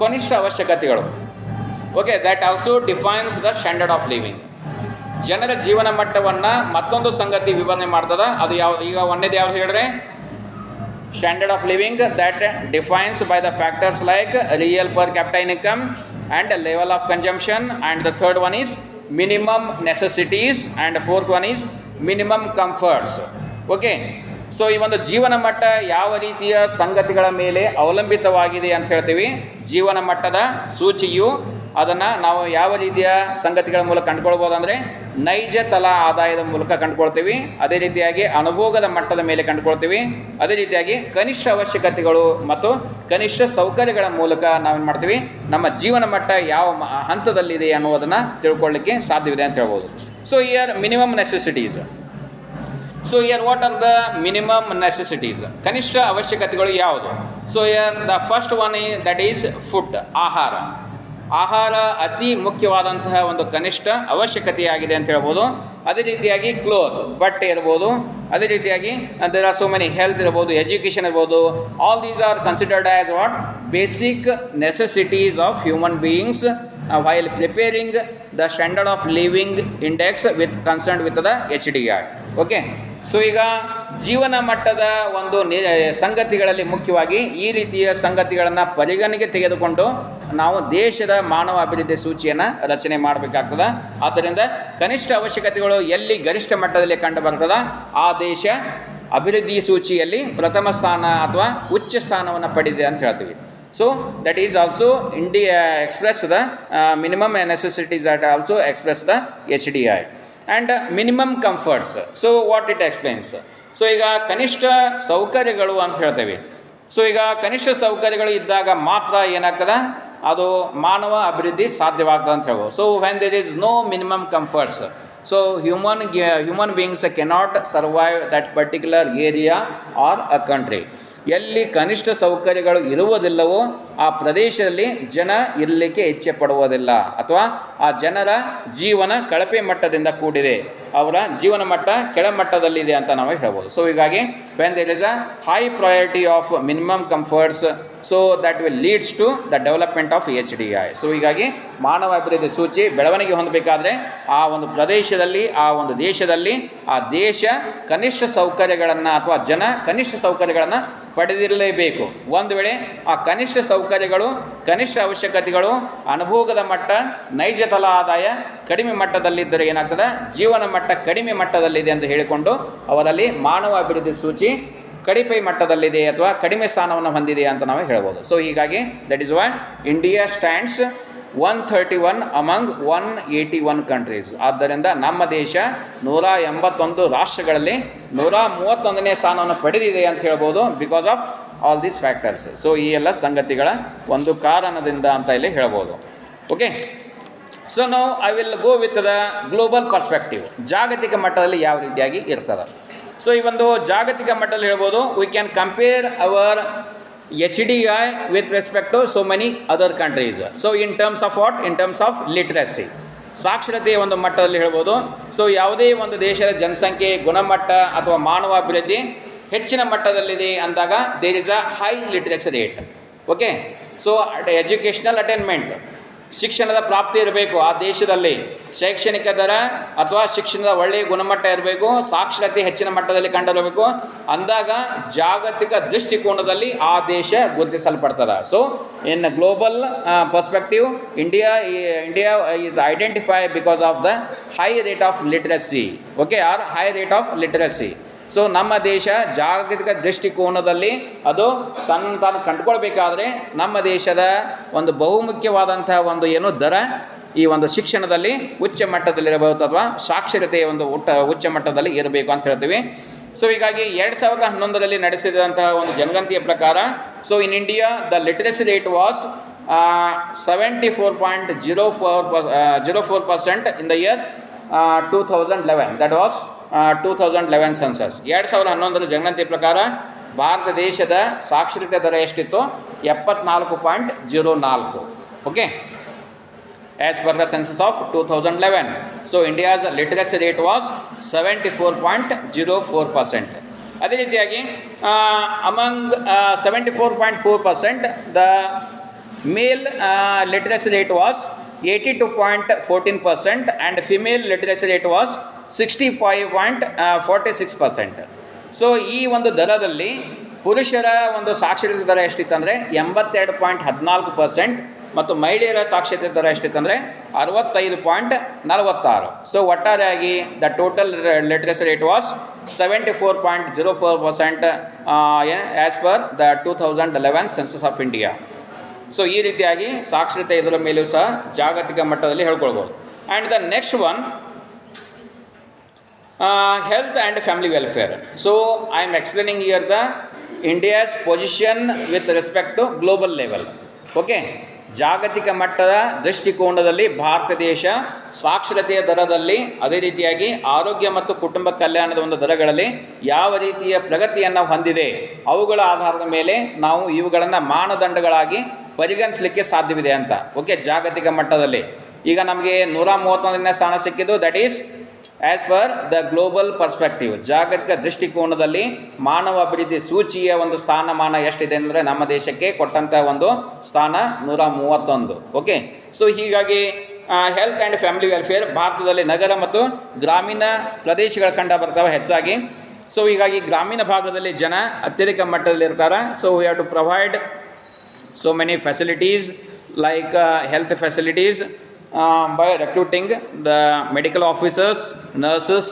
ಕನಿಷ್ಠ ಅವಶ್ಯಕತೆಗಳು. Okay, that also defines the standard of living. ಜನರ ಜೀವನ ಮಟ್ಟವನ್ನು ಮತ್ತೊಂದು ಸಂಗತಿ ವಿವರಣೆ ಮಾಡ್ತದ. ಅದು ಯಾವ, ಈಗ ಒಂದೇದು ಯಾವ್ದು ಹೇಳಿದ್ರೆ standard of living, that defines by the factors like real per capita income and level of consumption, and the third one is minimum necessities, and the fourth one is minimum comforts. Okay, so ಈ ಒಂದು ಜೀವನ ಮಟ್ಟ ಯಾವ ರೀತಿಯ ಸಂಗತಿಗಳ ಮೇಲೆ ಅವಲಂಬಿತವಾಗಿದೆ ಅಂತ ಹೇಳ್ತೀವಿ. ಜೀವನ ಮಟ್ಟದ ಸೂಚಿಯು ಅದನ್ನು ನಾವು ಯಾವ ರೀತಿಯ ಸಂಗತಿಗಳ ಮೂಲಕ ಕಂಡುಕೊಳ್ಬೋದು ಅಂದರೆ ನೈಜ ತಲಾ ಆದಾಯದ ಮೂಲಕ ಕಂಡುಕೊಳ್ತೀವಿ, ಅದೇ ರೀತಿಯಾಗಿ ಅನುಭೋಗದ ಮಟ್ಟದ ಮೇಲೆ ಕಂಡುಕೊಳ್ತೀವಿ, ಅದೇ ರೀತಿಯಾಗಿ ಕನಿಷ್ಠ ಅವಶ್ಯಕತೆಗಳು ಮತ್ತು ಕನಿಷ್ಠ ಸೌಕರ್ಯಗಳ ಮೂಲಕ ನಾವೇನು ಮಾಡ್ತೀವಿ, ನಮ್ಮ ಜೀವನ ಮಟ್ಟ ಯಾವ ಹಂತದಲ್ಲಿದೆ ಅನ್ನೋದನ್ನು ತಿಳ್ಕೊಳ್ಳಿಕ್ಕೆ ಸಾಧ್ಯವಿದೆ ಅಂತ ಹೇಳ್ಬೋದು. So here minimum necessities. So here what are the minimum necessities, ಕನಿಷ್ಠ ಅವಶ್ಯಕತೆಗಳು ಯಾವುದು? So here the first one that is food, ಆಹಾರ. ಆಹಾರ ಅತಿ ಮುಖ್ಯವಾದಂತಹ ಒಂದು ಕನಿಷ್ಠ ಅವಶ್ಯಕತೆಯಾಗಿದೆ ಅಂತ ಹೇಳ್ಬೋದು. ಅದೇ ರೀತಿಯಾಗಿ ಕ್ಲೋತ್, ಬಟ್ಟೆ ಇರ್ಬೋದು, ಅದೇ ರೀತಿಯಾಗಿ there are so many, health ಇರ್ಬೋದು, ಎಜುಕೇಷನ್ ಇರ್ಬೋದು. All these are considered as what, basic necessities of human beings while preparing the standard of living index with concern with the HDI. Okay, so ಈಗ ಜೀವನ ಮಟ್ಟದ ಒಂದು ಸಂಗತಿಗಳಲ್ಲಿ ಮುಖ್ಯವಾಗಿ ಈ ರೀತಿಯ ಸಂಗತಿಗಳನ್ನು ಪರಿಗಣನೆಗೆ ತೆಗೆದುಕೊಂಡು ನಾವು ದೇಶದ ಮಾನವ ಅಭಿವೃದ್ಧಿ ಸೂಚಿಯನ್ನು ರಚನೆ ಮಾಡಬೇಕಾಗ್ತದೆ. ಆದ್ದರಿಂದ ಕನಿಷ್ಠ ಅವಶ್ಯಕತೆಗಳು ಎಲ್ಲಿ ಗರಿಷ್ಠ ಮಟ್ಟದಲ್ಲಿ ಕಂಡು ಬರ್ತದ ಆ ದೇಶ ಅಭಿವೃದ್ಧಿ ಸೂಚಿಯಲ್ಲಿ ಪ್ರಥಮ ಸ್ಥಾನ ಅಥವಾ ಉಚ್ಚ ಸ್ಥಾನವನ್ನು ಪಡೆದಿದೆ ಅಂತ ಹೇಳ್ತೀವಿ. So that is also express the minimum necessities that also express the HDI. And minimum comforts, so what it explains. So ಈಗ ಕನಿಷ್ಠ ಸೌಕರ್ಯಗಳು ಅಂತ ಹೇಳ್ತೇವೆ. ಸೊ ಈಗ ಕನಿಷ್ಠ ಸೌಕರ್ಯಗಳು ಇದ್ದಾಗ ಮಾತ್ರ ಏನಾಗ್ತದೆ, ಅದು ಮಾನವ ಅಭಿವೃದ್ಧಿ ಸಾಧ್ಯವಾಗ್ತದೆ ಅಂತ ಹೇಳ್ಬೋದು. So when there is no minimum comforts, so human beings cannot survive that particular area or a country. ಎಲ್ಲಿ ಕನಿಷ್ಠ ಸೌಕರ್ಯಗಳು ಇರುವುದಿಲ್ಲವೋ ಆ ಪ್ರದೇಶದಲ್ಲಿ ಜನ ಇರಲಿಕ್ಕೆ ಇಚ್ಛೆ ಪಡುವುದಿಲ್ಲ, ಅಥವಾ ಆ ಜನರ ಜೀವನ ಕಳಪೆ ಮಟ್ಟದಿಂದ ಕೂಡಿದೆ, ಅವರ ಜೀವನ ಮಟ್ಟ ಕೆಳಮಟ್ಟದಲ್ಲಿದೆ ಅಂತ ನಾವು ಹೇಳ್ಬೋದು. ಸೊ ಹೀಗಾಗಿ when there is a high priority of minimum comforts, so that will leads to the development of HDI. So ಹೀಗಾಗಿ ಮಾನವ ಅಭಿವೃದ್ಧಿ ಸೂಚಿ ಬೆಳವಣಿಗೆ ಹೊಂದಬೇಕಾದ್ರೆ ಆ ಒಂದು ಪ್ರದೇಶದಲ್ಲಿ, ಆ ಒಂದು ದೇಶದಲ್ಲಿ ಆ ದೇಶ ಕನಿಷ್ಠ ಸೌಕರ್ಯಗಳನ್ನು ಅಥವಾ ಜನ ಕನಿಷ್ಠ ಸೌಕರ್ಯಗಳನ್ನು ಪಡೆದಿರಲೇಬೇಕು. ಒಂದು ವೇಳೆ ಆ ಕನಿಷ್ಠ ಸೌಕರ್ಯಗಳು, ಕನಿಷ್ಠ ಅವಶ್ಯಕತೆಗಳು, ಅನುಭೋಗದ ಮಟ್ಟ, ನೈಜ ತಲಾ ಆದಾಯ ಕಡಿಮೆ ಮಟ್ಟದಲ್ಲಿದ್ದರೆ ಏನಾಗ್ತದೆ, ಜೀವನ ಮಟ್ಟ ಕಡಿಮೆ ಮಟ್ಟದಲ್ಲಿದೆ ಅಂತ ಹೇಳಿಕೊಂಡು ಅವರಲ್ಲಿ ಮಾನವ ಅಭಿವೃದ್ಧಿ ಸೂಚಿ ಕಡಿಮೆ ಮಟ್ಟದಲ್ಲಿದೆ ಅಥವಾ ಕಡಿಮೆ ಸ್ಥಾನವನ್ನು ಹೊಂದಿದೆ ಅಂತ ನಾವು ಹೇಳ್ಬೋದು. ಸೊ ಹೀಗಾಗಿ that is why India stands 131 among 181 countries. ಆದ್ದರಿಂದ ನಮ್ಮ ದೇಶ 181 ರಾಷ್ಟ್ರಗಳಲ್ಲಿ 131ನೇ ಸ್ಥಾನವನ್ನು ಪಡೆದಿದೆ ಅಂತ ಹೇಳ್ಬೋದು, because of all these factors. So ಈ ಎಲ್ಲ ಸಂಗತಿಗಳ ಒಂದು ಕಾರಣದಿಂದ ಅಂತ ಇಲ್ಲಿ ಹೇಳ್ಬೋದು. ಓಕೆ, ಸೊ ನಾವು I will go with the global perspective. ಜಾಗತಿಕ ಮಟ್ಟದಲ್ಲಿ ಯಾವ ರೀತಿಯಾಗಿ ಇರ್ತದೆ. ಸೊ ಈ ಒಂದು ಜಾಗತಿಕ ಮಟ್ಟದಲ್ಲಿ ಹೇಳ್ಬೋದು, we can compare our HDI with respect to so many other countries. So in terms of what? In terms of literacy. ಸಾಕ್ಷರತೆಯ ಒಂದು ಮಟ್ಟದಲ್ಲಿ ಹೇಳ್ಬೋದು. ಸೊ ಯಾವುದೇ ಒಂದು ದೇಶದ ಜನಸಂಖ್ಯೆ, ಗುಣಮಟ್ಟ ಅಥವಾ ಮಾನವ ಅಭಿವೃದ್ಧಿ ಹೆಚ್ಚಿನ ಮಟ್ಟದಲ್ಲಿದೆ ಅಂದಾಗ there is a high literacy rate. Okay, so educational attainment, ಶಿಕ್ಷಣದ ಪ್ರಾಪ್ತಿ ಇರಬೇಕು ಆ ದೇಶದಲ್ಲಿ, ಶೈಕ್ಷಣಿಕ ದರ ಅಥವಾ ಶಿಕ್ಷಣದ ಒಳ್ಳೆಯ ಗುಣಮಟ್ಟ ಇರಬೇಕು, ಸಾಕ್ಷರತೆ ಹೆಚ್ಚಿನ ಮಟ್ಟದಲ್ಲಿ ಕಂಡುಬರಬೇಕು ಅಂದಾಗ ಜಾಗತಿಕ ದೃಷ್ಟಿಕೋನದಲ್ಲಿ ಆ ದೇಶ ಗುರುತಿಸಲ್ಪಡ್ತದೆ. So in global perspective India is identify because of the high rate of literacy. Okay, or high rate of literacy. So ನಮ್ಮ ದೇಶ ಜಾಗತಿಕ ದೃಷ್ಟಿಕೋನದಲ್ಲಿ ಅದು ತಾನು ಕಂಡುಕೊಳ್ಬೇಕಾದ್ರೆ ನಮ್ಮ ದೇಶದ ಒಂದು ಬಹುಮುಖ್ಯವಾದಂತಹ ಒಂದು ಏನು ದರ ಈ ಒಂದು ಶಿಕ್ಷಣದಲ್ಲಿ ಉಚ್ಚ ಮಟ್ಟದಲ್ಲಿರಬಹುದು ಅಥವಾ ಸಾಕ್ಷರತೆಯ ಒಂದು ಉಚ್ಚ ಮಟ್ಟದಲ್ಲಿ ಇರಬೇಕು ಅಂತ ಹೇಳ್ತೀವಿ. ಸೊ ಹೀಗಾಗಿ 2011 ನಡೆಸಿದಂತಹ ಒಂದು ಜನಗಣತಿಯ ಪ್ರಕಾರ, so in India the literacy rate was 74.04% in the year 2011. That was 2011 census. 2011 ಜನಗಣತಿ ಪ್ರಕಾರ ಭಾರತ ದೇಶದ ಸಾಕ್ಷರತೆ ದರ ಎಷ್ಟಿತ್ತು? 74.04. Okay, as per the census of 2011. So India's literacy rate was 74.04%. ಅದೇ ರೀತಿಯಾಗಿ among 74.4% the male literacy rate was 82.14% and female literacy rate was 65.46%. So ಈ ಒಂದು ದರದಲ್ಲಿ ಪುರುಷರ ಒಂದು ಸಾಕ್ಷರತೆ ದರ ಎಷ್ಟಿತ್ತಂದರೆ 82.14% ಮತ್ತು ಮಹಿಳೆಯರ ಸಾಕ್ಷರತೆ ದರ ಎಷ್ಟಿತ್ತಂದರೆ 65.46. ಸೊ ಒಟ್ಟಾರೆಯಾಗಿ the total literacy rate was 74.04% as per the 2011 census of India. So ಈ ರೀತಿಯಾಗಿ ಸಾಕ್ಷರತೆ ಇದರ ಮೇಲೂ ಸಹ ಜಾಗತಿಕ ಮಟ್ಟದಲ್ಲಿ ಹೇಳ್ಕೊಳ್ಬೋದು. And the next one, health and family welfare. So I am explaining here the India's position with respect to global level. Okay, ಜಾಗತಿಕ ಮಟ್ಟದ ದೃಷ್ಟಿಕೋನದಲ್ಲಿ ಭಾರತ ದೇಶ ಸಾಕ್ಷರತೆಯ ದರದಲ್ಲಿ, ಅದೇ ರೀತಿಯಾಗಿ ಆರೋಗ್ಯ ಮತ್ತು ಕುಟುಂಬ ಕಲ್ಯಾಣದ ಒಂದು ದರಗಳಲ್ಲಿ ಯಾವ ರೀತಿಯ ಪ್ರಗತಿಯನ್ನು ಹೊಂದಿದೆ, ಅವುಗಳ ಆಧಾರದ ಮೇಲೆ ನಾವು ಇವುಗಳನ್ನು ಮಾನದಂಡಗಳಾಗಿ ಪರಿಗಣಿಸಲಿಕ್ಕೆ ಸಾಧ್ಯವಿದೆ ಅಂತ. ಓಕೆ, ಜಾಗತಿಕ ಮಟ್ಟದಲ್ಲಿ ಈಗ ನಮಗೆ 131ನೇ ಸ್ಥಾನ ಸಿಕ್ಕಿದ್ದು. That is as per the global perspective. ಜಾಗತಿಕ ದೃಷ್ಟಿಕೋನದಲ್ಲಿ ಮಾನವ ಅಭಿವೃದ್ಧಿ ಸೂಚಿಯ ಒಂದು ಸ್ಥಾನಮಾನ ಎಷ್ಟಿದೆ ಅಂದರೆ ನಮ್ಮ ದೇಶಕ್ಕೆ ಕೊಟ್ಟಂಥ ಒಂದು ಸ್ಥಾನ 131. ಓಕೆ, ಸೊ ಹೀಗಾಗಿ ಹೆಲ್ತ್ ಆ್ಯಂಡ್ ಫ್ಯಾಮಿಲಿ ವೆಲ್ಫೇರ್ ಭಾರತದಲ್ಲಿ ನಗರ ಮತ್ತು ಗ್ರಾಮೀಣ ಪ್ರದೇಶಗಳ ಕಂಡು ಬರ್ತಾವೆ ಹೆಚ್ಚಾಗಿ. ಸೊ ಹೀಗಾಗಿ ಗ್ರಾಮೀಣ ಭಾಗದಲ್ಲಿ ಜನ ಅತ್ಯಧಿಕ ಮಟ್ಟದಲ್ಲಿ ಇರ್ತಾರೆ. So we have to provide so many facilities like health facilities by recruiting the medical officers, nurses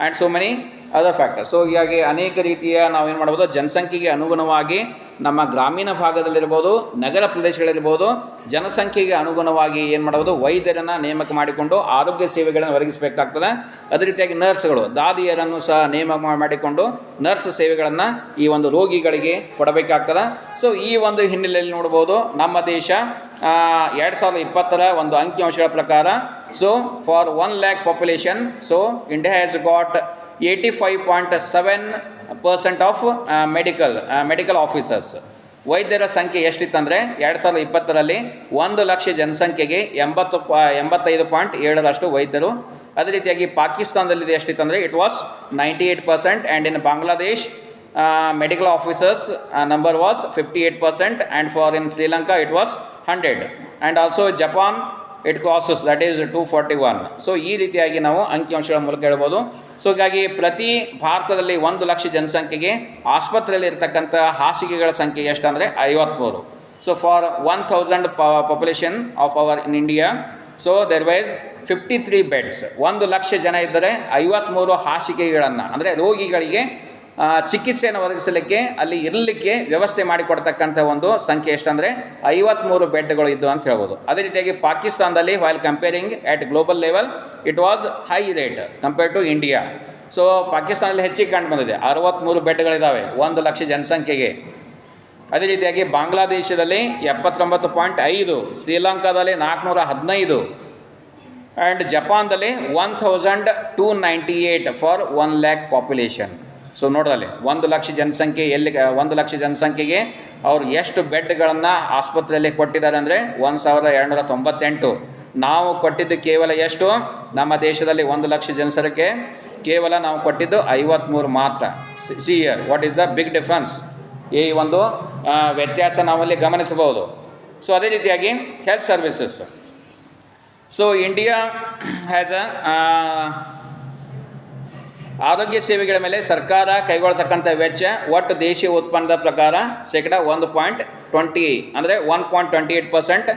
and so many other factors. So ಹೀಗಾಗಿ ಅನೇಕ ರೀತಿಯ ನಾವೇನು ಮಾಡ್ಬೋದು, ಜನಸಂಖ್ಯೆಗೆ ಅನುಗುಣವಾಗಿ ನಮ್ಮ ಗ್ರಾಮೀಣ ಭಾಗದಲ್ಲಿರ್ಬೋದು, ನಗರ ಪ್ರದೇಶಗಳಿರ್ಬೋದು, ಜನಸಂಖ್ಯೆಗೆ ಅನುಗುಣವಾಗಿ ಏನು ಮಾಡ್ಬೋದು, ವೈದ್ಯರನ್ನು ನೇಮಕ ಮಾಡಿಕೊಂಡು ಆರೋಗ್ಯ ಸೇವೆಗಳನ್ನು ಒದಗಿಸಬೇಕಾಗ್ತದೆ. ಅದೇ ರೀತಿಯಾಗಿ ನರ್ಸ್ಗಳು, ದಾದಿಯರನ್ನು ಸಹ ನೇಮಕ ಮಾಡಿಕೊಂಡು ನರ್ಸ್ ಸೇವೆಗಳನ್ನು ಈ ಒಂದು ರೋಗಿಗಳಿಗೆ ಕೊಡಬೇಕಾಗ್ತದೆ. ಸೊ ಈ ಒಂದು ಹಿನ್ನೆಲೆಯಲ್ಲಿ ನೋಡ್ಬೋದು ನಮ್ಮ ದೇಶ 2020 ಒಂದು ಅಂಕಿಅಂಶಗಳ ಪ್ರಕಾರ, so for 1 lakh population, so India has got 85.7% of medical officers. ವೈದ್ಯರ ಸಂಖ್ಯೆ ಎಷ್ಟಿತ್ತಂದರೆ 2020 1 ಲಕ್ಷ ಜನಸಂಖ್ಯೆಗೆ 85.7% ವೈದ್ಯರು. ಅದೇ ರೀತಿಯಾಗಿ ಪಾಕಿಸ್ತಾನದಲ್ಲಿ ಎಷ್ಟಿತ್ತಂದರೆ it was 98%, and in Bangladesh medical officers number was 58%, and for in Sri Lanka it was 100, and also Japan it crosses, that is 241. So ಈ ರೀತಿಯಾಗಿ ನಾವು ಅಂಕಿಅಂಶಗಳ ಮೂಲಕ ಹೇಳ್ಬೋದು. ಸೊ ಹೀಗಾಗಿ ಪ್ರತಿ ಭಾರತದಲ್ಲಿ 1 ಲಕ್ಷ ಜನಸಂಖ್ಯೆಗೆ ಆಸ್ಪತ್ರೆಯಲ್ಲಿ ಇರ್ತಕ್ಕಂಥ ಹಾಸಿಗೆಗಳ ಸಂಖ್ಯೆ ಎಷ್ಟಂದರೆ 53. So for 1000 population of our in India, so there was 53 beds. 1 lakh ಜನ ಇದ್ದರೆ 53 ಹಾಸಿಗೆಗಳನ್ನು, ಅಂದರೆ ರೋಗಿಗಳಿಗೆ ಚಿಕಿತ್ಸೆಯನ್ನು ಒದಗಿಸಲಿಕ್ಕೆ ಅಲ್ಲಿ ಇರಲಿಕ್ಕೆ ವ್ಯವಸ್ಥೆ ಮಾಡಿಕೊಡ್ತಕ್ಕಂಥ ಒಂದು ಸಂಖ್ಯೆ ಎಷ್ಟಂದರೆ 53 ಬೆಡ್ಗಳು ಇದ್ದು ಅಂತ ಹೇಳ್ಬೋದು. ಅದೇ ರೀತಿಯಾಗಿ ಪಾಕಿಸ್ತಾನದಲ್ಲಿ while comparing at global level it was high rate compared to India. So ಪಾಕಿಸ್ತಾನದಲ್ಲಿ ಹೆಚ್ಚಿಗೆ ಕಂಡು ಬಂದಿದೆ, 63 ಬೆಡ್ಗಳಿದ್ದಾವೆ 1 ಲಕ್ಷ ಜನಸಂಖ್ಯೆಗೆ. ಅದೇ ರೀತಿಯಾಗಿ ಬಾಂಗ್ಲಾದೇಶದಲ್ಲಿ 79.5, ಶ್ರೀಲಂಕಾದಲ್ಲಿ 415, ಆ್ಯಂಡ್ ಜಪಾನ್ದಲ್ಲಿ 1298 ಫಾರ್ 1 lakh ಪಾಪ್ಯುಲೇಷನ್. ಸೊ ನೋಡೋದಲ್ಲಿ 1 ಲಕ್ಷ ಜನಸಂಖ್ಯೆ 1 ಲಕ್ಷ ಜನಸಂಖ್ಯೆಗೆ ಅವರು ಎಷ್ಟು ಬೆಡ್ಗಳನ್ನು ಆಸ್ಪತ್ರೆಯಲ್ಲಿ ಕೊಟ್ಟಿದ್ದಾರೆ ಅಂದರೆ 1298. ನಾವು ಕೊಟ್ಟಿದ್ದು ಕೇವಲ ಎಷ್ಟು? ನಮ್ಮ ದೇಶದಲ್ಲಿ 1,00,000 ಜನಸಂಖ್ಯೆ ಕೇವಲ ನಾವು ಕೊಟ್ಟಿದ್ದು 53 ಮಾತ್ರ. See here what is the big difference? ಈ ಒಂದು ವ್ಯತ್ಯಾಸ ನಾವಲ್ಲಿ ಗಮನಿಸಬಹುದು. ಸೊ ಅದೇ ರೀತಿಯಾಗಿ health services. So India has ಆರೋಗ್ಯ ಸೇವೆಗಳ ಮೇಲೆ ಸರ್ಕಾರ ಕೈಗೊಳ್ಳತಕ್ಕಂಥ ವೆಚ್ಚ ಒಟ್ಟು ದೇಶೀಯ ಉತ್ಪನ್ನದ ಪ್ರಕಾರ 1.20 ಅಂದರೆ 1.28%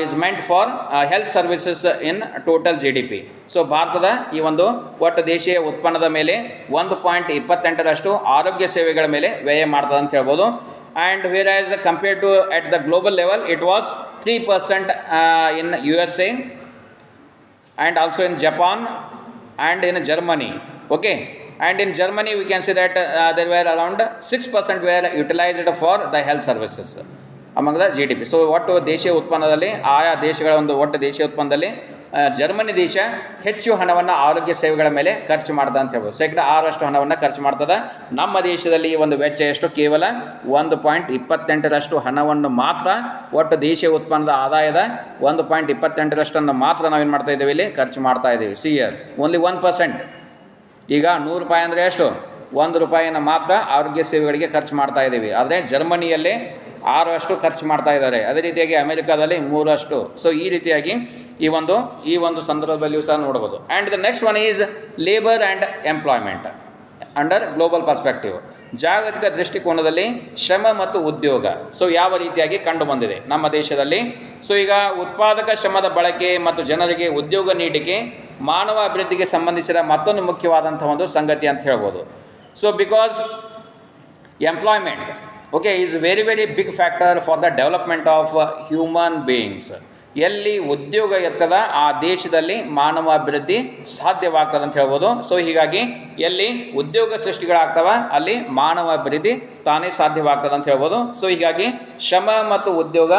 is meant for health services in total GDP. So ಭಾರತದ ಈ ಒಂದು ಒಟ್ಟು ದೇಶೀಯ ಉತ್ಪನ್ನದ ಮೇಲೆ 1.28% ಆರೋಗ್ಯ ಸೇವೆಗಳ ಮೇಲೆ ವ್ಯಯ ಮಾಡ್ತದೆ ಅಂತ ಹೇಳ್ಬೋದು. And whereas compared to at the global level it was 3% in USA and also in Japan and in Germany. Okay, and in Germany we can say that there were around 6% were utilized for the health services among the GDP. So ಒಟ್ಟು ದೇಶೀಯ ಉತ್ಪನ್ನದಲ್ಲಿ ಆಯಾ ದೇಶಗಳ ಒಂದು ಒಟ್ಟು ದೇಶೀಯ ಉತ್ಪನ್ನದಲ್ಲಿ Germany ದೇಶ ಹೆಚ್ಚು ಹಣವನ್ನು ಆರೋಗ್ಯ ಸೇವೆಗಳ ಮೇಲೆ ಖರ್ಚು ಮಾಡ್ತದೆ ಅಂತ ಹೇಳ್ಬೋದು. 6% ಹಣವನ್ನು ಖರ್ಚು ಮಾಡ್ತದೆ. ನಮ್ಮ ದೇಶದಲ್ಲಿ ಈ ಒಂದು ವೆಚ್ಚ ಎಷ್ಟು? ಕೇವಲ 1.28% ಹಣವನ್ನು ಮಾತ್ರ ಒಟ್ಟು ದೇಶೀಯ ಉತ್ಪನ್ನದ ಆದಾಯದ 1.28% ಮಾತ್ರ ನಾವೇನು ಮಾಡ್ತಾ ಇದ್ದೀವಿ, ಇಲ್ಲಿ ಖರ್ಚು ಮಾಡ್ತಾ ಇದ್ದೀವಿ. C year only 1%. ಈಗ 100 ರೂಪಾಯಿ ಅಂದರೆ ಎಷ್ಟು? 1 ರೂಪಾಯಿನ ಮಾತ್ರ ಆರೋಗ್ಯ ಸೇವೆಗಳಿಗೆ ಖರ್ಚು ಮಾಡ್ತಾ ಇದ್ದೀವಿ. ಆದರೆ ಜರ್ಮನಿಯಲ್ಲಿ 6% ಖರ್ಚು ಮಾಡ್ತಾ ಇದ್ದಾರೆ. ಅದೇ ರೀತಿಯಾಗಿ ಅಮೆರಿಕಾದಲ್ಲಿ 3%. ಸೊ ಈ ರೀತಿಯಾಗಿ ಈ ಒಂದು ಸಂದರ್ಭದಲ್ಲಿಯೂ ಸಹ ನೋಡ್ಬೋದು. And the next one is labour and employment under global perspective. ಜಾಗತಿಕ ದೃಷ್ಟಿಕೋನದಲ್ಲಿ ಶ್ರಮ ಮತ್ತು ಉದ್ಯೋಗ ಸೊ ಯಾವ ರೀತಿಯಾಗಿ ಕಂಡು ಬಂದಿದೆ ನಮ್ಮ ದೇಶದಲ್ಲಿ. ಸೊ ಈಗ ಉತ್ಪಾದಕ ಶ್ರಮದ ಬಳಕೆ ಮತ್ತು ಜನರಿಗೆ ಉದ್ಯೋಗ ನೀಡಿಕೆ ಮಾನವ ಅಭಿವೃದ್ಧಿಗೆ ಸಂಬಂಧಿಸಿದ ಮತ್ತೊಂದು ಮುಖ್ಯವಾದಂಥ ಒಂದು ಸಂಗತಿ ಅಂತ ಹೇಳ್ಬೋದು. So because employment is very big factor for the development of human beings. ಎಲ್ಲಿ ಉದ್ಯೋಗ ಇರ್ತದ ಆ ದೇಶದಲ್ಲಿ ಮಾನವ ಅಭಿವೃದ್ಧಿ ಸಾಧ್ಯವಾಗ್ತದೆ ಅಂತ ಹೇಳ್ಬೋದು. ಸೊ ಹೀಗಾಗಿ ಎಲ್ಲಿ ಉದ್ಯೋಗ ಸೃಷ್ಟಿಗಳಾಗ್ತವ ಅಲ್ಲಿ ಮಾನವ ಅಭಿವೃದ್ಧಿ ತಾನೇ ಸಾಧ್ಯವಾಗ್ತದೆ ಅಂತ ಹೇಳ್ಬೋದು. ಸೊ ಹೀಗಾಗಿ ಶ್ರಮ ಮತ್ತು ಉದ್ಯೋಗ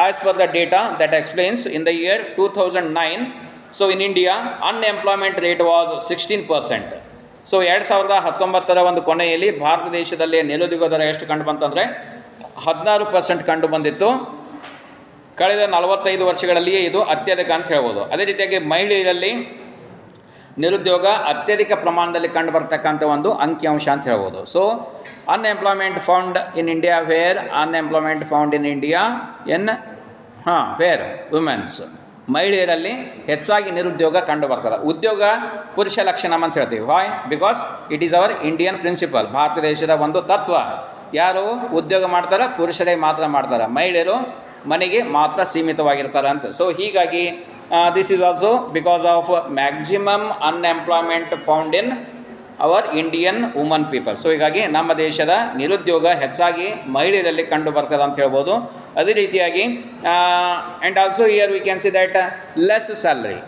as per the data that explains in the year 2009. So in India unemployment rate was 16%. So 2019 ಒಂದು ಕೊನೆಯಲ್ಲಿ ಭಾರತ ದೇಶದಲ್ಲಿ ನಿರುದ್ಯೋಗ ದರ ಎಷ್ಟು ಕಂಡು ಬಂತಂದರೆ 16% ಕಂಡು ಬಂದಿತ್ತು. ಕಳೆದ 45 ವರ್ಷಗಳಲ್ಲಿಯೇ ಇದು ಅತ್ಯಧಿಕ ಅಂತ ಹೇಳ್ಬೋದು. ಅದೇ ರೀತಿಯಾಗಿ ಮಹಿಳೆಯರಲ್ಲಿ ನಿರುದ್ಯೋಗ ಅತ್ಯಧಿಕ ಪ್ರಮಾಣದಲ್ಲಿ ಕಂಡು ಬರ್ತಕ್ಕಂಥ ಒಂದು ಅಂಕಿಅಂಶ ಅಂತ ಹೇಳ್ಬೋದು. So unemployment found in India where unemployment found in India and where womens. ಮಹಿಳೆಯರಲ್ಲಿ ಹೆಚ್ಚಾಗಿ ನಿರುದ್ಯೋಗ ಕಂಡು ಬರ್ತದೆ. ಉದ್ಯೋಗ ಪುರುಷ ಲಕ್ಷಣ ಅಂತ ಹೇಳ್ತೀವಿ. Why? Because it is our Indian principle. ಭಾರತ ದೇಶದ ಒಂದು ತತ್ವ. ಯಾರು ಉದ್ಯೋಗ ಮಾಡ್ತಾರೆ? ಪುರುಷರೇ ಮಾತ್ರ ಮಾಡ್ತಾರೆ. ಮಹಿಳೆಯರು ಮನೆಗೆ ಮಾತ್ರ ಸೀಮಿತವಾಗಿರ್ತಾರೆ ಅಂತ. ಸೊ ಹೀಗಾಗಿ this is also because of maximum unemployment found in our Indian woman people. So ಹೀಗಾಗಿ ನಮ್ಮ ದೇಶದ ನಿರುದ್ಯೋಗ ಹೆಚ್ಚಾಗಿ ಮಹಿಳೆಯರಲ್ಲಿ ಕಂಡು ಬರ್ತದೆ ಅಂತ ಹೇಳ್ಬೋದು. ಅದೇ ರೀತಿಯಾಗಿ and also here V can see that less salary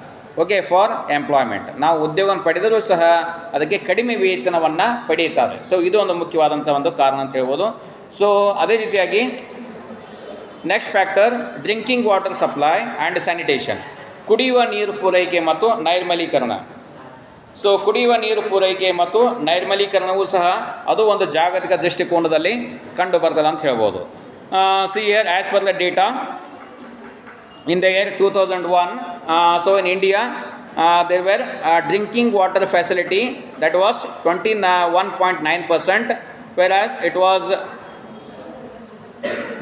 for employment. ನಾವು ಉದ್ಯೋಗವನ್ನು ಪಡೆದರೂ ಸಹ ಅದಕ್ಕೆ ಕಡಿಮೆ ವೇತನವನ್ನು ಪಡೆಯುತ್ತಾರೆ. ಸೊ ಇದು ಒಂದು ಮುಖ್ಯವಾದಂಥ ಒಂದು ಕಾರಣ ಅಂತ ಹೇಳ್ಬೋದು. ಸೊ ಅದೇ ರೀತಿಯಾಗಿ next factor drinking water supply and sanitation. ಕುಡಿಯುವ ನೀರು ಪೂರೈಕೆ ಮತ್ತು ನೈರ್ಮಲೀಕರಣ. ಸೊ ಕುಡಿಯುವ ನೀರು ಪೂರೈಕೆ ಮತ್ತು ನೈರ್ಮಲೀಕರಣವೂ ಸಹ ಅದು ಒಂದು ಜಾಗತಿಕ ದೃಷ್ಟಿಕೋನದಲ್ಲಿ ಕಂಡು ಬರ್ತದೆ ಅಂತ ಹೇಳ್ಬೋದು. C year as per the data in the year 2001 so in India there were drinking water facility that was 21.9%, whereas it was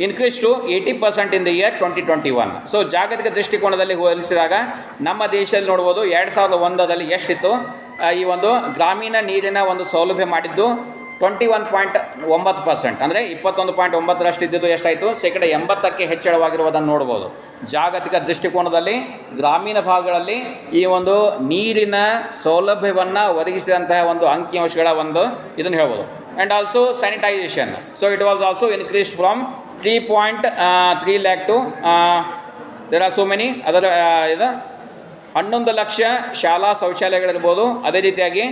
increased to 80% in the year 2021. So ಜಾಗತಿಕ ದೃಷ್ಟಿಕೋನದಲ್ಲಿ ಹೋಲಿಸಿದಾಗ ನಮ್ಮ ದೇಶದಲ್ಲಿ ನೋಡ್ಬೋದು 2001ರಲ್ಲಿ ಎಷ್ಟಿತ್ತು ಈ ಒಂದು ಗ್ರಾಮೀಣ ನೀರಿನ ಒಂದು ಸೌಲಭ್ಯ ಮಾಡಿದ್ದು 21.9%, ಅಂದರೆ 21.9% ಇದ್ದಿದ್ದು ಎಷ್ಟಾಯಿತು 80%ಕ್ಕೆ ಹೆಚ್ಚಳವಾಗಿರುವುದನ್ನು ನೋಡ್ಬೋದು. ಜಾಗತಿಕ ದೃಷ್ಟಿಕೋನದಲ್ಲಿ ಗ್ರಾಮೀಣ ಭಾಗಗಳಲ್ಲಿ ಈ ಒಂದು ನೀರಿನ ಸೌಲಭ್ಯವನ್ನು ಒದಗಿಸಿದಂತಹ ಒಂದು ಅಂಕಿಅಂಶಗಳ ಒಂದು ಇದನ್ನು ಹೇಳ್ಬೋದು. And also sanitisation. So it was also increased from 3.3 lakh to there are so many ಅದರ 11 ಲಕ್ಷ ಶಾಲಾ ಶೌಚಾಲಯಗಳಿರ್ಬೋದು. ಅದೇ ರೀತಿಯಾಗಿ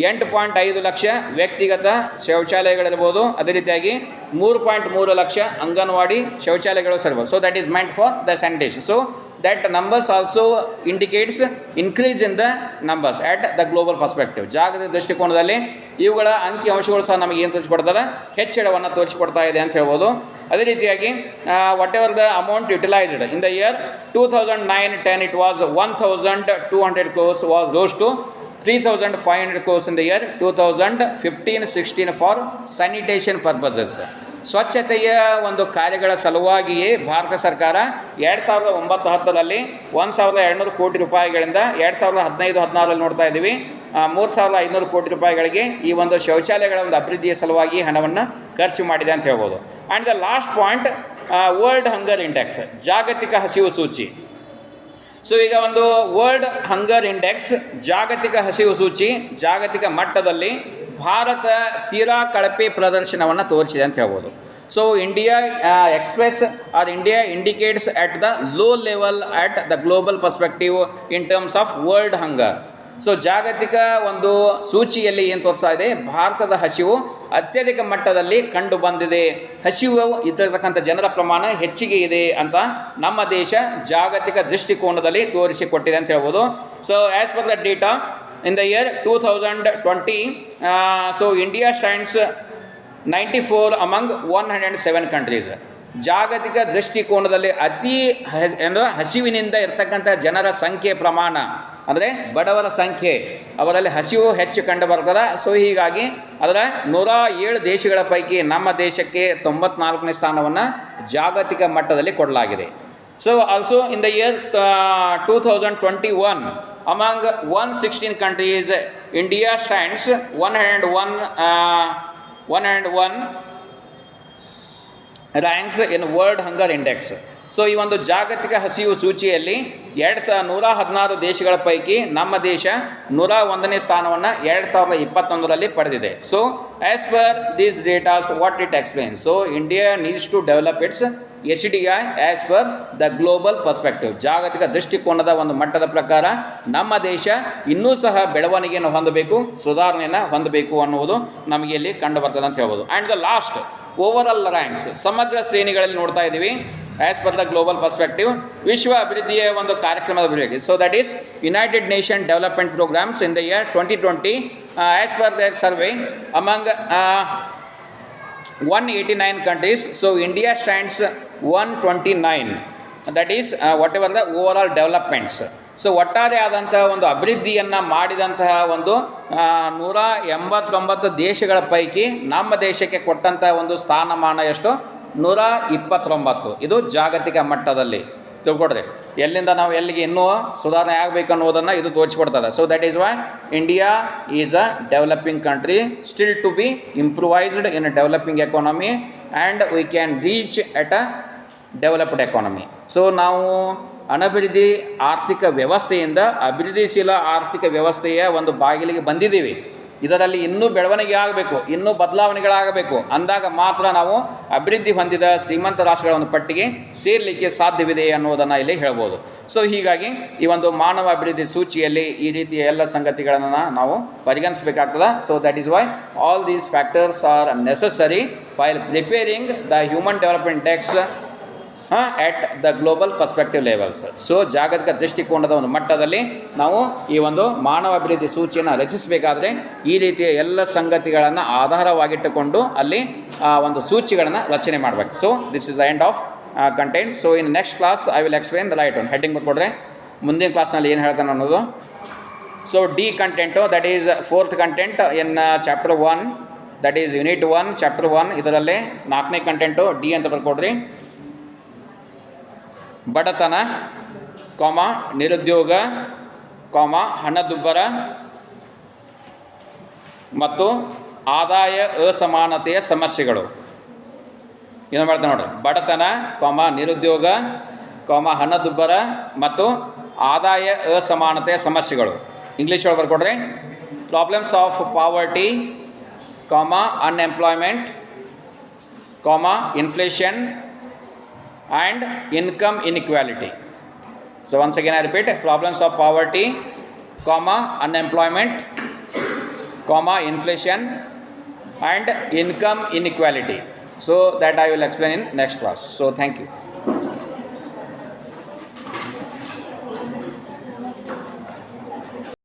8.5 ಲಕ್ಷ ವ್ಯಕ್ತಿಗತ ಶೌಚಾಲಯಗಳಿರ್ಬೋದು. ಅದೇ ರೀತಿಯಾಗಿ 3.3 ಲಕ್ಷ ಅಂಗನವಾಡಿ ಶೌಚಾಲಯಗಳು ಸೇರ್ಬೋದು. So that is meant for the sanitation. So that numbers also indicates increase in the numbers at the global perspective. ಜಾಗತಿಕ ದೃಷ್ಟಿಕೋನದಲ್ಲಿ ಇವುಗಳ ಅಂಕಿ ಅಂಶಗಳು ಸಹ ನಮಗೆ ಏನು ತೋರಿಸ್ಕೊಡ್ತಾರೆ, ಹೆಚ್ಚಳವನ್ನು ತೋರಿಸಿಕೊಡ್ತಾ ಇದೆ ಅಂತ ಹೇಳ್ಬೋದು. ಅದೇ ರೀತಿಯಾಗಿ what ever the amount utilised in the year 2009-10 it was 1200 crores was rose to 3500 crores in the year 2015-16 for sanitation purposes. ಸ್ವಚ್ಛತೆಯ ಒಂದು ಕಾರ್ಯಗಳ ಸಲುವಾಗಿಯೇ ಭಾರತ ಸರ್ಕಾರ 2009-10ರಲ್ಲಿ 1200 ಕೋಟಿ ರೂಪಾಯಿಗಳಿಂದ 2015-16ರಲ್ಲಿ ನೋಡ್ತಾ ಇದ್ದೀವಿ 3500 ಕೋಟಿ ರೂಪಾಯಿಗಳಿಗೆ ಈ ಒಂದು ಶೌಚಾಲಯಗಳ ಒಂದು ಅಭಿವೃದ್ಧಿಯ ಸಲುವಾಗಿ ಹಣವನ್ನು ಖರ್ಚು ಮಾಡಿದೆ ಅಂತ ಹೇಳ್ಬೋದು. And the last point, world hunger index, ಜಾಗತಿಕ ಹಸಿವು ಸೂಚಿ. ಸೊ ಈಗ ಒಂದು ವರ್ಲ್ಡ್ ಹಂಗರ್ ಇಂಡೆಕ್ಸ್, ಜಾಗತಿಕ ಹಸಿವು ಸೂಚಿ, ಜಾಗತಿಕ ಮಟ್ಟದಲ್ಲಿ ಭಾರತ ತೀರಾ ಕಳಪೆ ಪ್ರದರ್ಶನವನ್ನು ತೋರಿಸಿದೆ ಅಂತ ಹೇಳ್ಬೋದು. So India express or India indicates at the low level at the global perspective in terms of world hunger. So ಜಾಗತಿಕ ಒಂದು ಸೂಚಿಯಲ್ಲಿ ಏನು ತೋರಿಸ್ತಾ ಇದೆ, ಭಾರತದ ಹಸಿವು ಅತ್ಯಧಿಕ ಮಟ್ಟದಲ್ಲಿ ಕಂಡು ಬಂದಿದೆ, ಹಸಿವು ಇರತಕ್ಕಂಥ ಜನರ ಪ್ರಮಾಣ ಹೆಚ್ಚಿಗೆ ಇದೆ ಅಂತ ನಮ್ಮ ದೇಶ ಜಾಗತಿಕ ದೃಷ್ಟಿಕೋನದಲ್ಲಿ ತೋರಿಸಿಕೊಟ್ಟಿದೆ ಅಂತ ಹೇಳ್ಬೋದು. So as per the data in the year 2020, so India stands 94 among 107 countries. ಜಾಗತಿಕ ದೃಷ್ಟಿಕೋನದಲ್ಲಿ ಅತಿ ಹಸಿವಿನಿಂದ ಇರ್ತಕ್ಕಂಥ ಜನರ ಸಂಖ್ಯೆ ಪ್ರಮಾಣ ಅಂದರೆ ಬಡವರ ಸಂಖ್ಯೆ, ಅವರಲ್ಲಿ ಹಸಿವು ಹೆಚ್ಚು ಕಂಡು ಬರ್ತದೆ. ಸೊ ಹೀಗಾಗಿ ಅದರ 107 ದೇಶಗಳ ಪೈಕಿ ನಮ್ಮ ದೇಶಕ್ಕೆ 94ನೇ ಸ್ಥಾನವನ್ನು ಜಾಗತಿಕ ಮಟ್ಟದಲ್ಲಿ ಕೊಡಲಾಗಿದೆ. So also in the year 2021 among 116 countries, India stands 101 ranks in world hunger index. So ಈ ಒಂದು ಜಾಗತಿಕ ಹಸಿವು ಸೂಚಿಯಲ್ಲಿ 116 ದೇಶಗಳ ಪೈಕಿ ನಮ್ಮ ದೇಶ 101ನೇ ಸ್ಥಾನವನ್ನು 2021ರಲ್ಲಿ ಪಡೆದಿದೆ. So as per these datas what it explains, so India needs to develop its HDI as per the global perspective. ಜಾಗತಿಕ ದೃಷ್ಟಿಕೋನದ ಒಂದು ಮಟ್ಟದ ಪ್ರಕಾರ ನಮ್ಮ ದೇಶ ಇನ್ನೂ ಸಹ ಬೆಳವಣಿಗೆಯನ್ನು ಹೊಂದಬೇಕು, ಸುಧಾರಣೆಯನ್ನು ಹೊಂದಬೇಕು ಅನ್ನುವುದು ನಮಗೆ ಇಲ್ಲಿ ಕಂಡು ಬರ್ತದೆ ಅಂತ ಹೇಳ್ಬೋದು. And the last overall ranks, ಸಮಗ್ರ ಶ್ರೇಣಿಗಳಲ್ಲಿ ನೋಡ್ತಾ ಇದ್ದೀವಿ as per the global perspective, ವಿಶ್ವ ಅಭಿವೃದ್ಧಿಯ ಒಂದು ಕಾರ್ಯಕ್ರಮದ ಬಗ್ಗೆ. So that is United Nation development programmes in the year 2020 as per their survey among 189 countries. So India stands 129. That is whatever the overall developments. So ಒಟ್ಟಾರೆ ಆದಂಥ ಒಂದು ಅಭಿವೃದ್ಧಿಯನ್ನು ಮಾಡಿದಂತಹ ಒಂದು 189 ದೇಶಗಳ ಪೈಕಿ ನಮ್ಮ ದೇಶಕ್ಕೆ ಕೊಟ್ಟಂಥ ಒಂದು ಸ್ಥಾನಮಾನ ಎಷ್ಟು, 129. ಇದು ಜಾಗತಿಕ ಮಟ್ಟದಲ್ಲಿ ತಿಳ್ಕೊಡ್ರಿ, ಎಲ್ಲಿಂದ ನಾವು ಎಲ್ಲಿಗೆ ಇನ್ನೂ ಸುಧಾರಣೆ ಆಗಬೇಕು ಅನ್ನೋದನ್ನು ಇದು ತೋರಿಸ್ಕೊಡ್ತದೆ. So that is why India is a developing country, still to be improvised in developing economy and we can reach at a developed economy. So ನಾವು ಅನಭಿವೃದ್ಧಿ ಆರ್ಥಿಕ ವ್ಯವಸ್ಥೆಯಿಂದ ಅಭಿವೃದ್ಧಿಶೀಲ ಆರ್ಥಿಕ ವ್ಯವಸ್ಥೆಯ ಒಂದು ಬಾಗಿಲಿಗೆ ಬಂದಿದ್ದೀವಿ. ಇದರಲ್ಲಿ ಇನ್ನೂ ಬೆಳವಣಿಗೆ ಆಗಬೇಕು, ಇನ್ನೂ ಬದಲಾವಣೆಗಳಾಗಬೇಕು ಅಂದಾಗ ಮಾತ್ರ ನಾವು ಅಭಿವೃದ್ಧಿ ಹೊಂದಿದ ಶ್ರೀಮಂತ ರಾಷ್ಟ್ರಗಳ ಒಂದು ಪಟ್ಟಿಗೆ ಸೇರಲಿಕ್ಕೆ ಸಾಧ್ಯವಿದೆ ಅನ್ನೋದನ್ನು ಇಲ್ಲಿ ಹೇಳ್ಬೋದು. ಸೊ ಹೀಗಾಗಿ ಈ ಒಂದು ಮಾನವ ಅಭಿವೃದ್ಧಿ ಸೂಚಿಯಲ್ಲಿ ಈ ರೀತಿಯ ಎಲ್ಲ ಸಂಗತಿಗಳನ್ನು ನಾವು ಪರಿಗಣಿಸಬೇಕಾಗ್ತದೆ. So that is why all these factors are necessary while preparing the human development index at the global perspective levels. So ಜಾಗತಿಕ ದೃಷ್ಟಿಕೋನದ ಒಂದು ಮಟ್ಟದಲ್ಲಿ ನಾವು ಈ ಒಂದು ಮಾನವ ಅಭಿವೃದ್ಧಿ ಸೂಚಿಯನ್ನು ರಚಿಸಬೇಕಾದ್ರೆ ಈ ರೀತಿಯ ಎಲ್ಲ ಸಂಗತಿಗಳನ್ನು ಆಧಾರವಾಗಿಟ್ಟುಕೊಂಡು ಅಲ್ಲಿ ಒಂದು ಸೂಚಿಗಳನ್ನು ರಚನೆ ಮಾಡಬೇಕು. So this is the end of content. So in next class I will explain the right one. Heading ಬರ್ಕೊಡ್ರೆ ಮುಂದಿನ ಕ್ಲಾಸ್ನಲ್ಲಿ ಏನು ಹೇಳ್ತಾನೆ ಅನ್ನೋದು. So the content, that is 4th content in chapter 1, that is unit 1 chapter 1. ಇದರಲ್ಲೇ 4ನೇ content D ಅಂತ ಬರ್ಕೊಡ್ರಿ. ಬಡತನ, ನಿರುದ್ಯೋಗ, ಹಣದುಬ್ಬರ ಮತ್ತು ಆದಾಯ ಅಸಮಾನತೆಯ ಸಮಸ್ಯೆಗಳು. ಏನು ಮಾಡ್ತಾರೆ ನೋಡಿರಿ, ಬಡತನ, ನಿರುದ್ಯೋಗ, ಹಣದುಬ್ಬರ ಮತ್ತು ಆದಾಯ ಅಸಮಾನತೆಯ ಸಮಸ್ಯೆಗಳು. ಇಂಗ್ಲೀಷ್ ಒಳಗೆ ಬರ್ಕೊಡ್ರಿ. Problems of poverty, unemployment, inflation and income inequality. So once again I repeat, problems of poverty, unemployment, inflation and income inequality. So that I will explain in next class. So thank you.